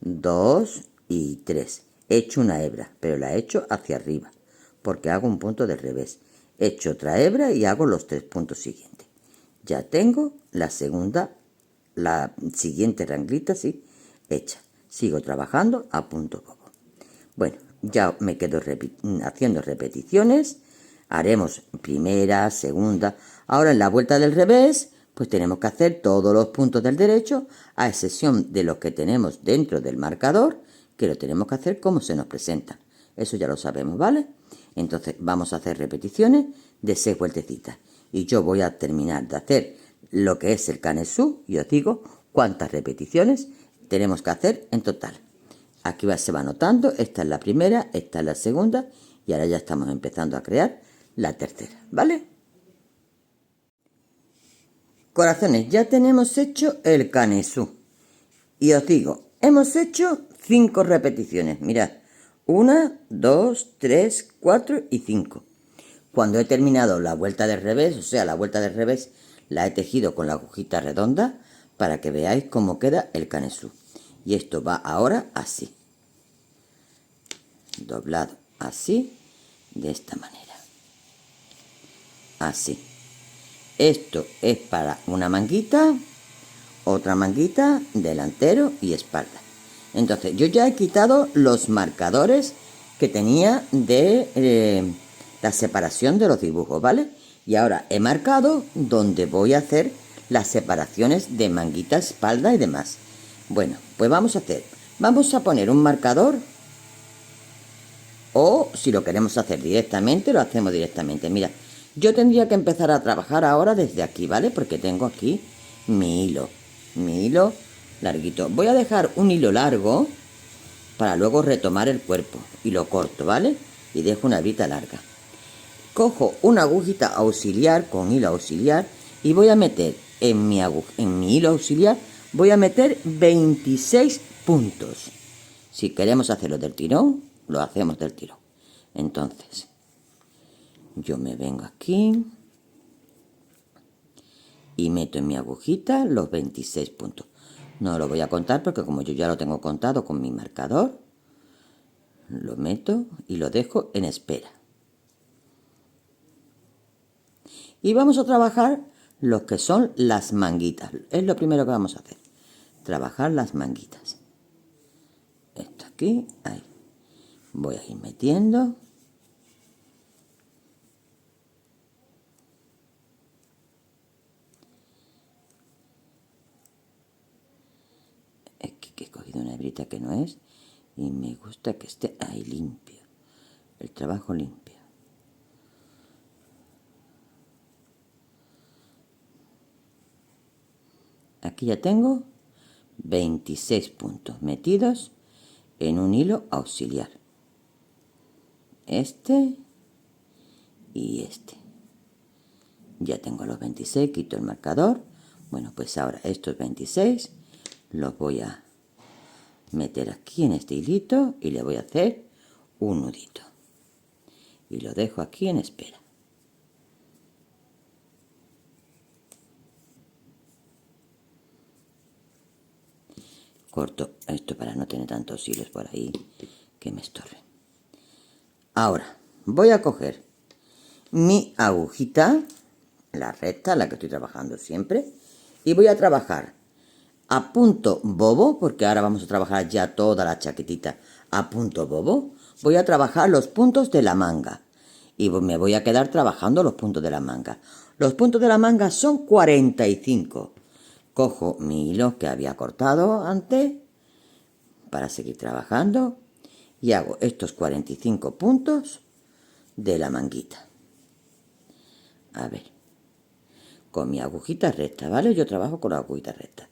2 y 3. He hecho una hebra, pero la he hecho hacia arriba, porque hago un punto del revés. He hecho otra hebra y hago los 3 puntos siguientes. Ya tengo la siguiente ranglita, sí, hecha. Sigo trabajando a punto bobo. Bueno, ya me quedo haciendo repeticiones. Haremos primera, segunda. Ahora en la vuelta del revés, pues tenemos que hacer todos los puntos del derecho, a excepción de los que tenemos dentro del marcador, que lo tenemos que hacer como se nos presenta. Eso ya lo sabemos, ¿vale? Entonces vamos a hacer repeticiones de 6 vueltecitas. Y yo voy a terminar de hacer lo que es el canesú y os digo cuántas repeticiones tenemos que hacer en total. Aquí se va anotando, esta es la primera, esta es la segunda y ahora ya estamos empezando a crear la tercera, ¿vale? Corazones, ya tenemos hecho el canesú. Y os digo, hemos hecho 5 repeticiones. Mirad, 1, 2, 3, 4 y 5. Cuando he terminado la vuelta del revés, o sea, la vuelta del revés, la he tejido con la agujita redonda para que veáis cómo queda el canesú. Y esto va ahora así. doblado así, de esta manera, así. Esto es para una manguita, otra manguita, delantero y espalda. Entonces yo ya he quitado los marcadores que tenía de la separación de los dibujos, ¿vale? Y ahora he marcado donde voy a hacer las separaciones de manguita, espalda y demás. Bueno, pues vamos a poner un marcador, o si lo queremos hacer directamente, lo hacemos directamente. Mira, yo tendría que empezar a trabajar ahora desde aquí, ¿vale? Porque tengo aquí mi hilo larguito. Voy a dejar un hilo largo para luego retomar el cuerpo y lo corto, ¿vale? Y dejo una hebita larga. Cojo una agujita auxiliar con hilo auxiliar y voy a meter en mi hilo auxiliar, voy a meter 26 puntos. Si queremos hacerlo del tirón, lo hacemos del tirón. Entonces, yo me vengo aquí y meto en mi agujita los 26 puntos. No lo voy a contar porque como yo ya lo tengo contado con mi marcador, lo meto y lo dejo en espera. Y vamos a trabajar los que son las manguitas. Es lo primero que vamos a hacer. Trabajar las manguitas. Esto aquí, ahí. Voy a ir metiendo. Es que he cogido una hebrita que no es y me gusta que esté ahí limpio. El trabajo limpio. Aquí ya tengo 26 puntos metidos en un hilo auxiliar. Este y este. Ya tengo los 26, quito el marcador. Bueno, pues ahora estos 26 los voy a meter aquí en este hilito y le voy a hacer un nudito. Y lo dejo aquí en espera. Corto esto para no tener tantos hilos por ahí que me estorben. Ahora voy a coger mi agujita, la recta, la que estoy trabajando siempre, y voy a trabajar a punto bobo, porque ahora vamos a trabajar ya toda la chaquetita a punto bobo. Voy a trabajar los puntos de la manga y me voy a quedar trabajando los puntos de la manga. Los puntos de la manga son 45. Cojo mi hilo que había cortado antes para seguir trabajando y hago estos 45 puntos de la manguita. A ver, con mi agujita recta, ¿vale? Yo trabajo con la agujita recta.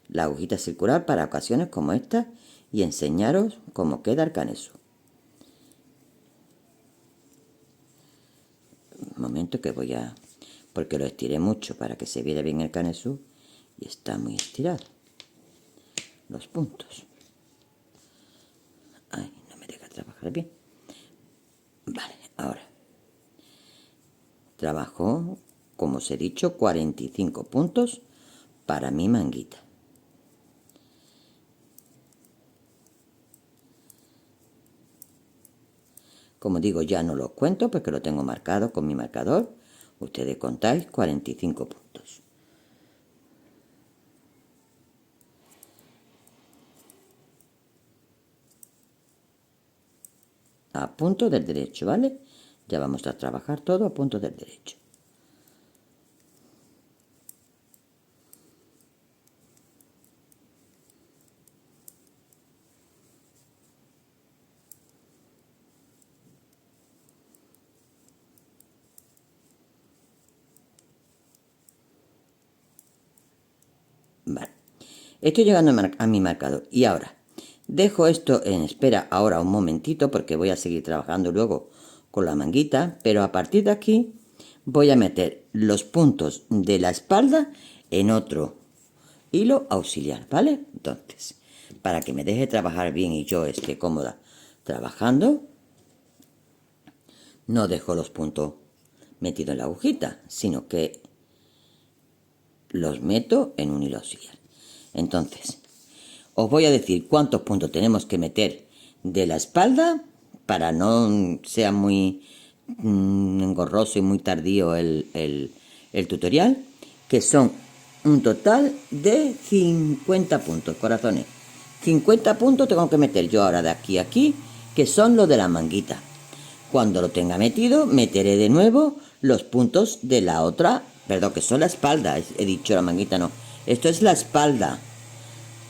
La agujita circular para ocasiones como esta y enseñaros cómo queda el canesú. Un momento que voy a... porque lo estiré mucho para que se viera bien el canesú y está muy estirado. Los puntos. Ay, no me deja trabajar bien. Vale, ahora. Trabajo, como os he dicho, 45 puntos para mi manguita. Como digo, ya no los cuento porque lo tengo marcado con mi marcador. Ustedes contáis 45 puntos. A punto del derecho, ¿vale? Ya vamos a trabajar todo a punto del derecho. Vale. Estoy llegando a mi marcador. Y ahora, dejo esto en espera ahora un momentito porque voy a seguir trabajando luego con la manguita. Pero a partir de aquí voy a meter los puntos de la espalda en otro hilo auxiliar, ¿vale? Entonces, para que me deje trabajar bien y yo esté cómoda trabajando, no dejo los puntos metidos en la agujita, sino que los meto en un hilo auxiliar. Entonces, os voy a decir cuántos puntos tenemos que meter de la espalda para no sea muy engorroso y muy tardío el tutorial, que son un total de 50 puntos, corazones. 50 puntos tengo que meter yo ahora de aquí a aquí, que son los de la manguita. Cuando lo tenga metido, meteré de nuevo los puntos de la otra, perdón, que son la espalda, he dicho la manguita, no. Esto es la espalda.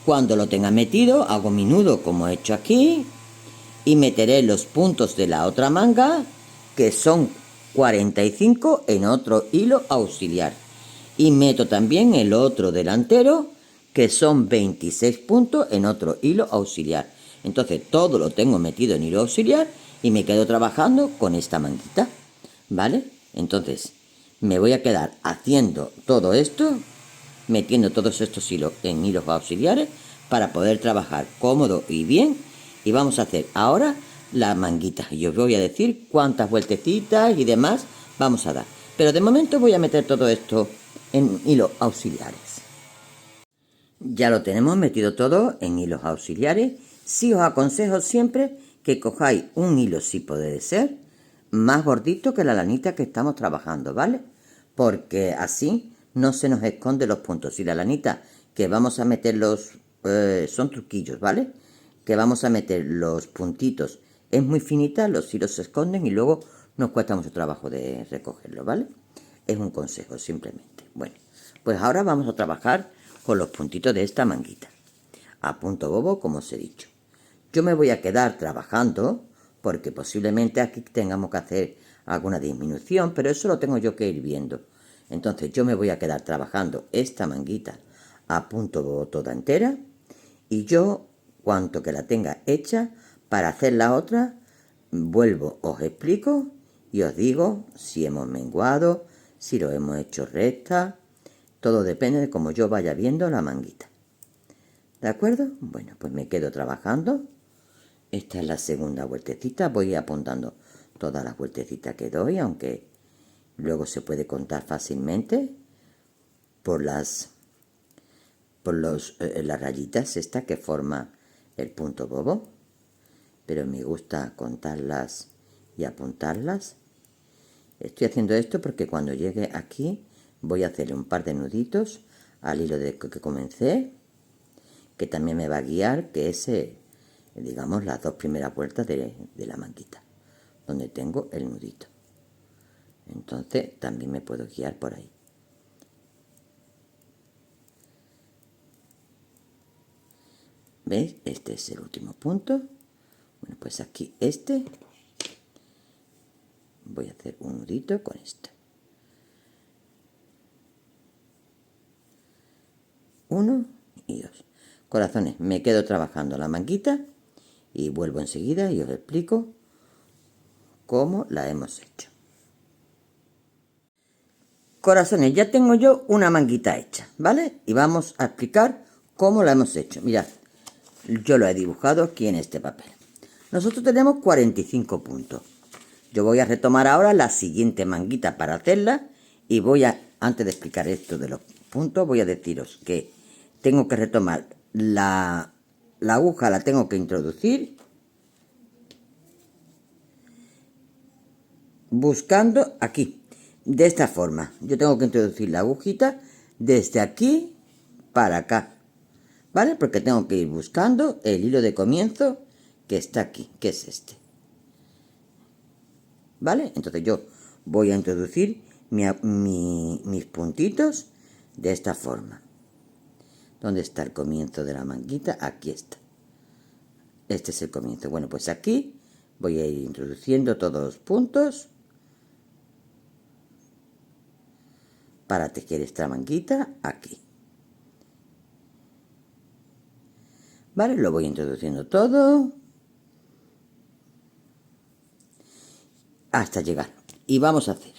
Cuando lo tenga metido, hago mi nudo como he hecho aquí y meteré los puntos de la otra manga, que son 45 en otro hilo auxiliar. Y meto también el otro delantero, que son 26 puntos en otro hilo auxiliar. Entonces todo lo tengo metido en hilo auxiliar y me quedo trabajando con esta manguita, ¿vale? Entonces me voy a quedar haciendo todo esto, metiendo todos estos hilos en hilos auxiliares para poder trabajar cómodo y bien. Y vamos a hacer ahora la manguita y os voy a decir cuántas vueltecitas y demás vamos a dar, pero de momento voy a meter todo esto en hilos auxiliares. Ya lo tenemos metido todo en hilos auxiliares. Sí os aconsejo siempre que cojáis un hilo, si puede ser, más gordito que la lanita que estamos trabajando, ¿vale? Porque así no se nos esconde los puntos. Y la lanita que vamos a meter son truquillos, ¿vale? Que vamos a meter los puntitos es muy finita, los hilos se esconden y luego nos cuesta mucho trabajo de recogerlo, ¿vale? Es un consejo simplemente. Bueno, pues ahora vamos a trabajar con los puntitos de esta manguita. A punto bobo, como os he dicho. Yo me voy a quedar trabajando porque posiblemente aquí tengamos que hacer alguna disminución, pero eso lo tengo yo que ir viendo. Entonces yo me voy a quedar trabajando esta manguita a punto bobo toda entera y yo, cuanto que la tenga hecha, para hacer la otra, vuelvo, os explico y os digo si hemos menguado, si lo hemos hecho recta. Todo depende de cómo yo vaya viendo la manguita. ¿De acuerdo? Bueno, pues me quedo trabajando. Esta es la segunda vueltecita. Voy apuntando todas las vueltecitas que doy, aunque luego se puede contar fácilmente por las rayitas estas que forma el punto bobo. Pero me gusta contarlas y apuntarlas. Estoy haciendo esto porque cuando llegue aquí voy a hacerle un par de nuditos al hilo que comencé, que también me va a guiar, que es, digamos, las dos primeras vueltas de la manguita, donde tengo el nudito. Entonces también me puedo guiar por ahí. ¿Veis? Este es el último punto. Bueno, pues aquí voy a hacer un nudito con esto. 1 y 2. Corazones, me quedo trabajando la manguita y vuelvo enseguida y os explico cómo la hemos hecho. Corazones, ya tengo yo una manguita hecha, ¿vale? Y vamos a explicar cómo la hemos hecho. Mirad, yo lo he dibujado aquí en este papel. Nosotros tenemos 45 puntos. Yo voy a retomar ahora la siguiente manguita para hacerla y antes de explicar esto de los puntos, voy a deciros que tengo que retomar la aguja, la tengo que introducir buscando aquí, de esta forma. Yo tengo que introducir la agujita desde aquí para acá, ¿vale? Porque tengo que ir buscando el hilo de comienzo que está aquí, que es este, ¿vale? Entonces yo voy a introducir mis puntitos de esta forma. ¿Dónde está el comienzo de la manguita? Aquí está. Este es el comienzo. Bueno, pues aquí voy a ir introduciendo todos los puntos para tejer esta manguita aquí. ¿Vale? Lo voy introduciendo todo hasta llegar. Y vamos a hacer.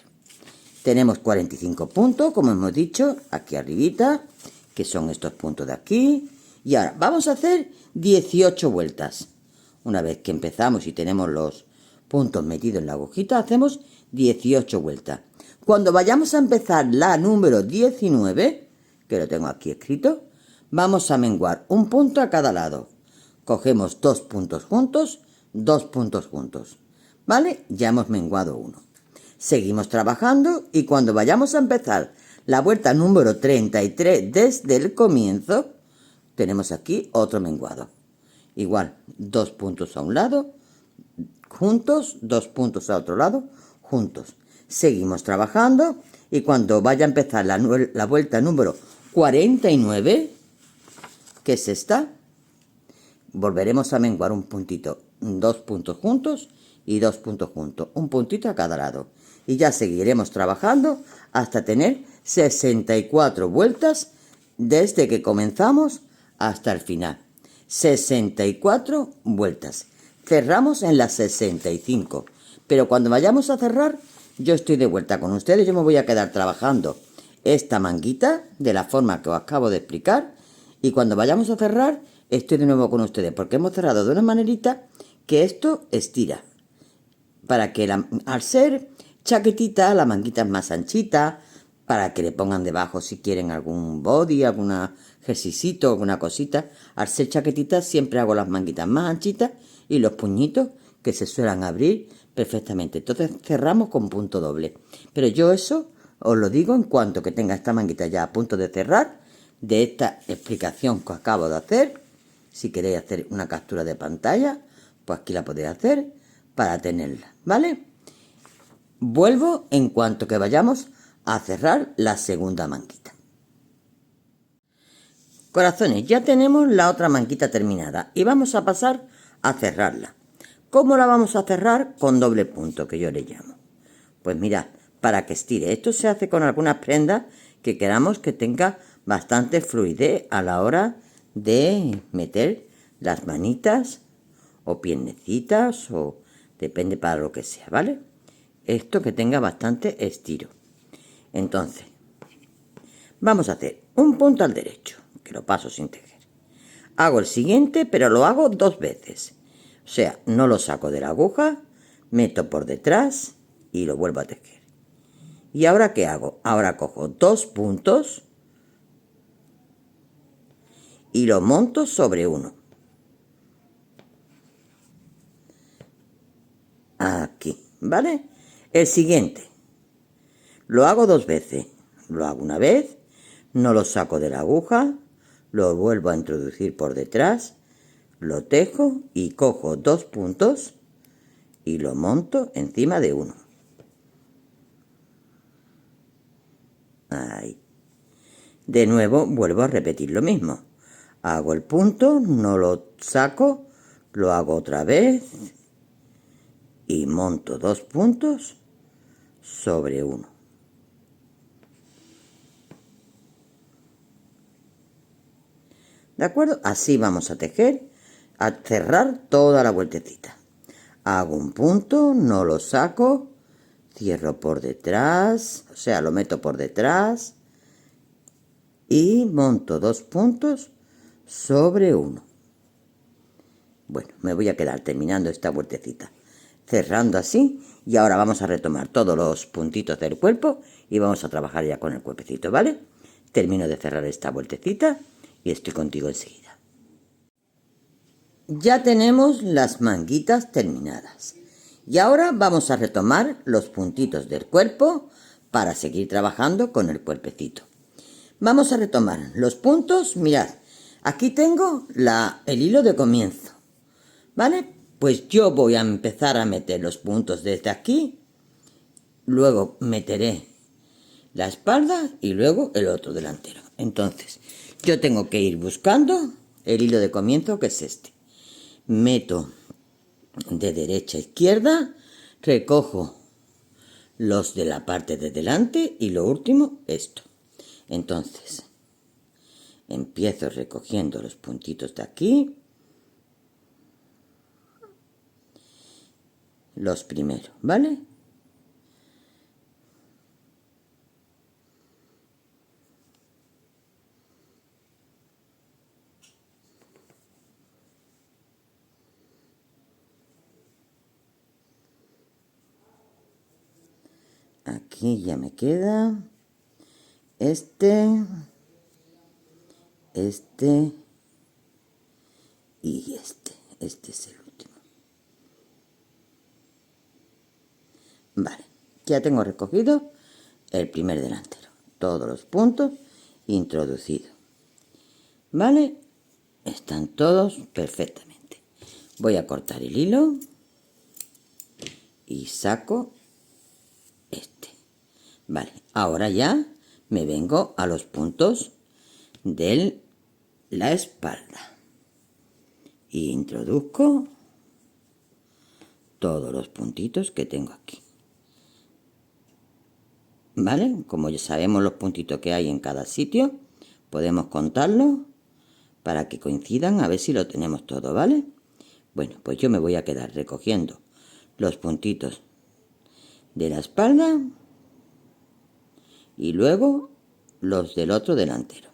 Tenemos 45 puntos, como hemos dicho, aquí arribita, que son estos puntos de aquí. Y ahora vamos a hacer 18 vueltas. Una vez que empezamos y tenemos los puntos metidos en la agujita, hacemos 18 vueltas. Cuando vayamos a empezar la número 19, que lo tengo aquí escrito, vamos a menguar un punto a cada lado. Cogemos dos puntos juntos, 2 puntos juntos, ¿vale? Ya hemos menguado uno. Seguimos trabajando y cuando vayamos a empezar la vuelta número 33 desde el comienzo, tenemos aquí otro menguado. Igual, 2 puntos a un lado, juntos, 2 puntos a otro lado, juntos. Seguimos trabajando y cuando vaya a empezar la vuelta número 49, que es esta, volveremos a menguar un puntito, 2 puntos juntos y 2 puntos juntos, un puntito a cada lado. Y ya seguiremos trabajando hasta tener 64 vueltas desde que comenzamos hasta el final. 64 vueltas. Cerramos en las 65. Pero cuando vayamos a cerrar, yo estoy de vuelta con ustedes. Yo me voy a quedar trabajando esta manguita de la forma que os acabo de explicar. Y cuando vayamos a cerrar, estoy de nuevo con ustedes. Porque hemos cerrado de una manerita que esto estira. Para que al ser chaquetita, la manguita es más anchita. Para que le pongan debajo si quieren algún body, alguna ejercicito, alguna cosita. Al ser chaquetita siempre hago las manguitas más anchitas y los puñitos que se suelen abrir perfectamente. Entonces cerramos con punto doble. Pero yo eso os lo digo en cuanto que tenga esta manguita ya a punto de cerrar de esta explicación que acabo de hacer. Si queréis hacer una captura de pantalla, pues aquí la podéis hacer para tenerla, ¿vale? Vuelvo en cuanto que vayamos a cerrar la segunda manguita. Corazones, ya tenemos la otra manguita terminada y vamos a pasar a cerrarla. ¿Cómo la vamos a cerrar? Con doble punto, que yo le llamo. Pues mirad, para que estire. Esto se hace con algunas prendas que queramos que tenga bastante fluidez a la hora de meter las manitas o piernecitas o depende para lo que sea, ¿vale? Esto que tenga bastante estiro. Entonces, vamos a hacer un punto al derecho, que lo paso sin tejer. Hago el siguiente, pero lo hago 2 veces. O sea, no lo saco de la aguja, meto por detrás y lo vuelvo a tejer. ¿Y ahora qué hago? Ahora cojo 2 puntos y lo monto sobre uno. Aquí, ¿vale? El siguiente. Lo hago 2 veces. Lo hago una vez, no lo saco de la aguja, lo vuelvo a introducir por detrás, lo tejo y cojo 2 puntos y lo monto encima de uno. Ahí. De nuevo vuelvo a repetir lo mismo. Hago el punto, no lo saco, lo hago otra vez y monto 2 puntos sobre uno. ¿De acuerdo? Así vamos a tejer, a cerrar toda la vueltecita. Hago un punto, no lo saco, cierro por detrás, o sea, lo meto por detrás y monto 2 puntos sobre uno. Bueno, me voy a quedar terminando esta vueltecita, cerrando así, y ahora vamos a retomar todos los puntitos del cuerpo y vamos a trabajar ya con el cuerpecito, ¿vale? Termino de cerrar esta vueltecita y estoy contigo enseguida. Ya tenemos las manguitas terminadas. Y ahora vamos a retomar los puntitos del cuerpo para seguir trabajando con el cuerpecito. Vamos a retomar los puntos. Mirad, aquí tengo el hilo de comienzo, ¿vale? Pues yo voy a empezar a meter los puntos desde aquí, luego meteré la espalda y luego el otro delantero. Entonces, yo tengo que ir buscando el hilo de comienzo, que es este. Meto de derecha a izquierda, recojo los de la parte de delante y lo último esto. Entonces empiezo recogiendo los puntitos de aquí, los primeros, ¿vale? Aquí ya me queda este y este es el último. Vale, ya tengo recogido el primer delantero. Todos los puntos introducidos. ¿Vale? Están todos perfectamente. Voy a cortar el hilo y saco este. Vale, ahora ya me vengo a los puntos de la espalda. Y introduzco todos los puntitos que tengo aquí. ¿Vale? Como ya sabemos los puntitos que hay en cada sitio, podemos contarlos para que coincidan, a ver si lo tenemos todo, ¿vale? Bueno, pues yo me voy a quedar recogiendo los puntitos de la espalda y luego los del otro delantero.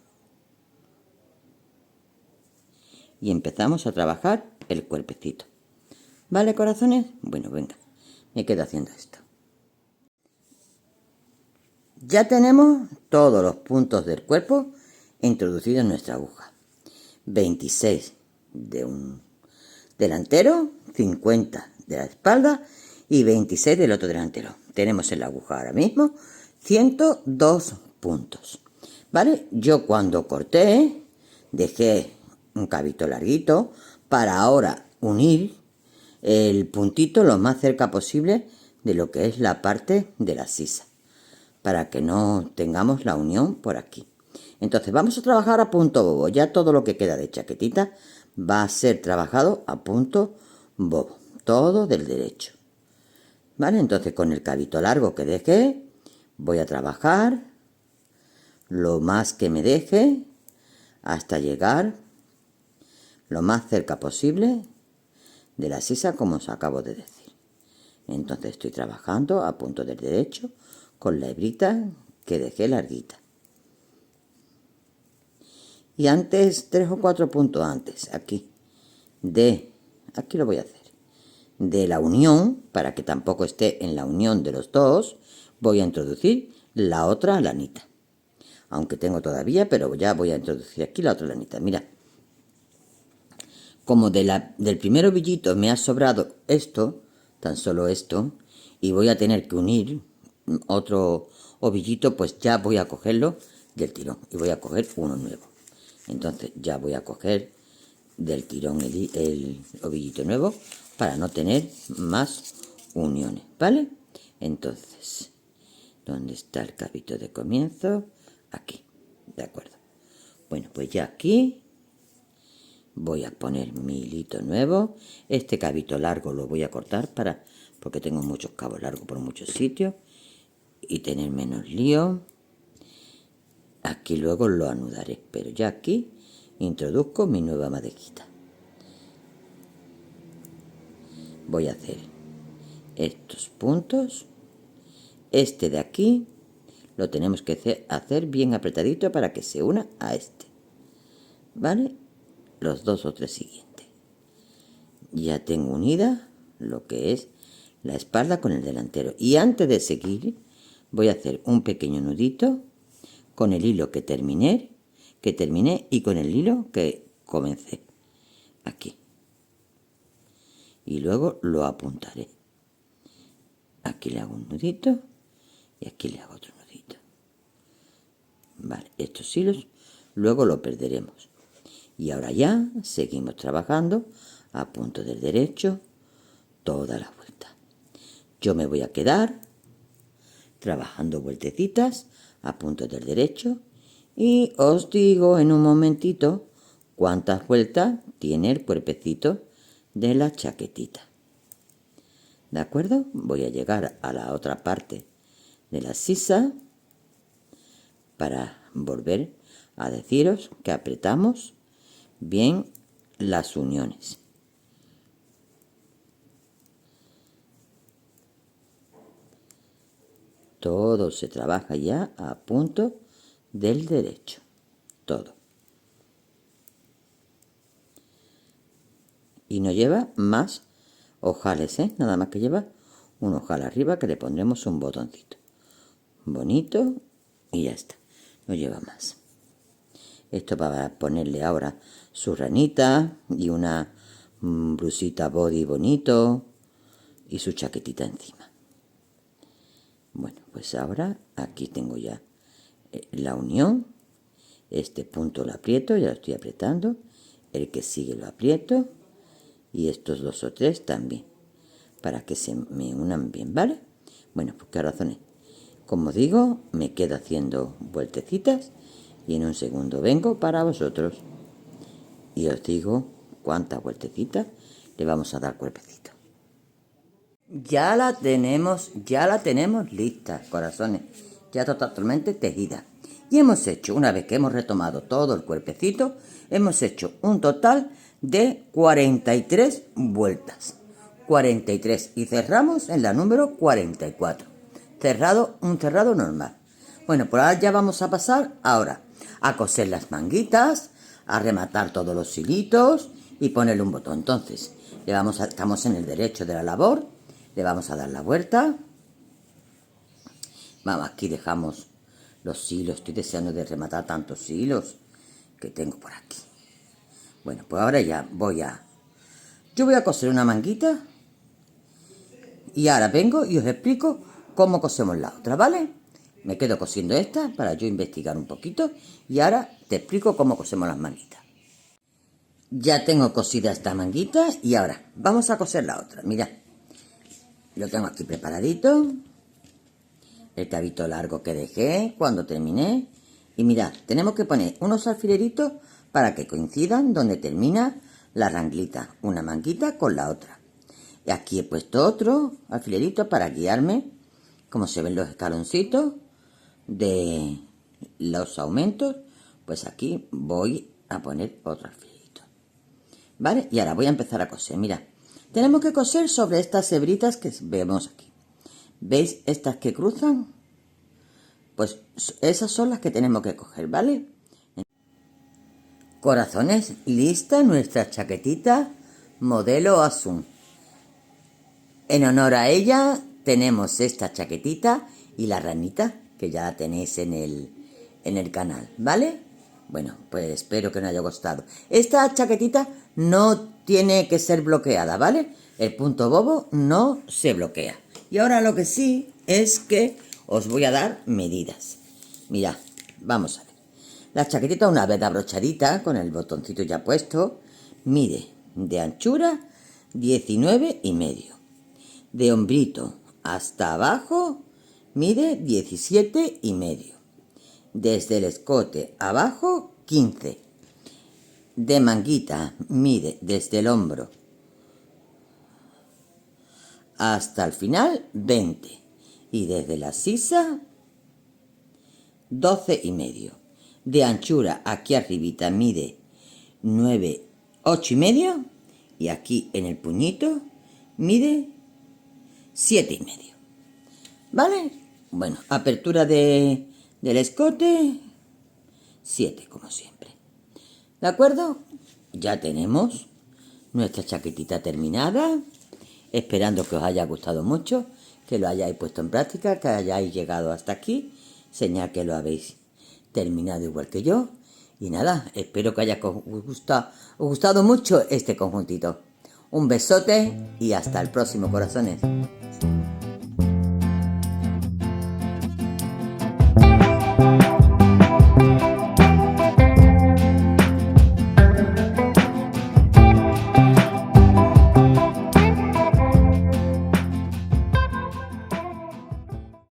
Y empezamos a trabajar el cuerpecito. ¿Vale, corazones? Bueno, venga, me quedo haciendo esto. Ya tenemos todos los puntos del cuerpo introducidos en nuestra aguja. 26 de un delantero, 50 de la espalda y 26 del otro delantero. Tenemos en la aguja ahora mismo 102 puntos. ¿Vale? Yo cuando corté dejé un cabito larguito para ahora unir el puntito lo más cerca posible de lo que es la parte de la sisa, para que no tengamos la unión por aquí. Entonces vamos a trabajar a punto bobo. Ya todo lo que queda de chaquetita va a ser trabajado a punto bobo, todo del derecho. ¿Vale? Entonces con el cabito largo que dejé voy a trabajar lo más que me deje hasta llegar lo más cerca posible de la sisa, como os acabo de decir. Entonces estoy trabajando a punto del derecho con la hebrita que dejé larguita. Y antes, 3 o 4 puntos antes, aquí lo voy a hacer, de la unión, para que tampoco esté en la unión de los dos, voy a introducir la otra lanita. Aunque tengo todavía, pero ya voy a introducir aquí la otra lanita. Mira, como del primer ovillito me ha sobrado esto, tan solo esto, y voy a tener que unir otro ovillito, pues ya voy a cogerlo del tirón y voy a coger uno nuevo. Entonces ya voy a coger del tirón el ovillito nuevo para no tener más uniones, ¿vale? Entonces, ¿dónde está el cabito de comienzo? Aquí, ¿de acuerdo? Bueno, pues ya aquí voy a poner mi hilito nuevo. Este cabito largo lo voy a cortar porque tengo muchos cabos largos por muchos sitios y tener menos lío. Aquí luego lo anudaré, pero ya aquí introduzco mi nueva madejita. Voy a hacer estos puntos. Este de aquí lo tenemos que hacer bien apretadito para que se una a este. ¿Vale? Los 2 o 3 siguientes. Ya tengo unida lo que es la espalda con el delantero. Y antes de seguir, voy a hacer un pequeño nudito con el hilo que terminé y con el hilo que comencé aquí, y luego lo apuntaré. Aquí le hago un nudito y aquí le hago otro nudito. Vale, estos hilos luego lo perderemos. Y ahora ya seguimos trabajando a punto del derecho toda la vuelta. Yo me voy a quedar trabajando vueltecitas a punto del derecho y os digo en un momentito cuántas vueltas tiene el cuerpecito de la chaquetita. ¿De acuerdo? Voy a llegar a la otra parte de la sisa para volver a deciros que apretamos bien las uniones. Todo se trabaja ya a punto del derecho. Todo. Y no lleva más ojales, ¿eh? Nada más que lleva un ojal arriba que le pondremos un botoncito. Bonito y ya está. No lleva más. Esto para ponerle ahora su ranita y una blusita body bonito y su chaquetita encima. Bueno, pues ahora aquí tengo ya la unión. Este punto lo aprieto, ya lo estoy apretando. El que sigue lo aprieto. Y estos 2 o 3 también, para que se me unan bien, ¿vale? Bueno, pues qué razones. Como digo, me quedo haciendo vueltecitas y en un segundo vengo para vosotros. Y os digo cuántas vueltecitas le vamos a dar cuerpecito. Ya la tenemos lista, corazones. Ya totalmente tejida. Y hemos hecho, una vez que hemos retomado todo el cuerpecito, hemos hecho un total de 43 vueltas. 43 y cerramos en la número 44. Un cerrado normal. Bueno, por ahora ya vamos a pasar ahora a coser las manguitas, a rematar todos los hilitos y ponerle un botón. Entonces, estamos en el derecho de la labor, le vamos a dar la vuelta. Vamos, aquí dejamos los hilos. Estoy deseando de rematar tantos hilos que tengo por aquí. Bueno, pues ahora ya yo voy a coser una manguita y ahora vengo y os explico cómo cosemos la otra, ¿vale? Me quedo cosiendo esta para yo investigar un poquito y ahora te explico cómo cosemos las manguitas. Ya tengo cosida esta manguita y ahora vamos a coser la otra. Mirad, lo tengo aquí preparadito, el tabito largo que dejé cuando terminé. Y mirad, tenemos que poner unos alfileritos para que coincidan donde termina la ranglita, una manguita con la otra. Y aquí he puesto otro alfilerito para guiarme, como se ven los escaloncitos de los aumentos, pues aquí voy a poner otro alfilerito, ¿vale? Y ahora voy a empezar a coser. Mirad, tenemos que coser sobre estas hebritas que vemos aquí. ¿Veis estas que cruzan? Pues esas son las que tenemos que coger, ¿vale? Corazones, lista nuestra chaquetita modelo Asun. En honor a ella tenemos esta chaquetita y la ranita que ya la tenéis en el canal, ¿vale? Bueno, pues espero que os haya gustado. Esta chaquetita no tiene que ser bloqueada, ¿vale? El punto bobo no se bloquea. Y ahora lo que sí es que os voy a dar medidas. Mirad, vamos a ver. La chaquetita, una vez abrochadita, con el botoncito ya puesto, mide de anchura 19,5. De hombrito hasta abajo mide 17,5. Desde el escote abajo 15. De manguita mide desde el hombro hasta el final 20. Y desde la sisa 12,5. De anchura aquí arribita mide 8,5. Y aquí en el puñito mide 7,5. ¿Vale? Bueno, apertura del escote 7, como siempre. ¿De acuerdo? Ya tenemos nuestra chaquetita terminada. Esperando que os haya gustado mucho, que lo hayáis puesto en práctica, que hayáis llegado hasta aquí. Señal que lo habéis terminado igual que yo. Y nada, espero que haya gustado mucho este conjuntito. Un besote y hasta el próximo, corazones.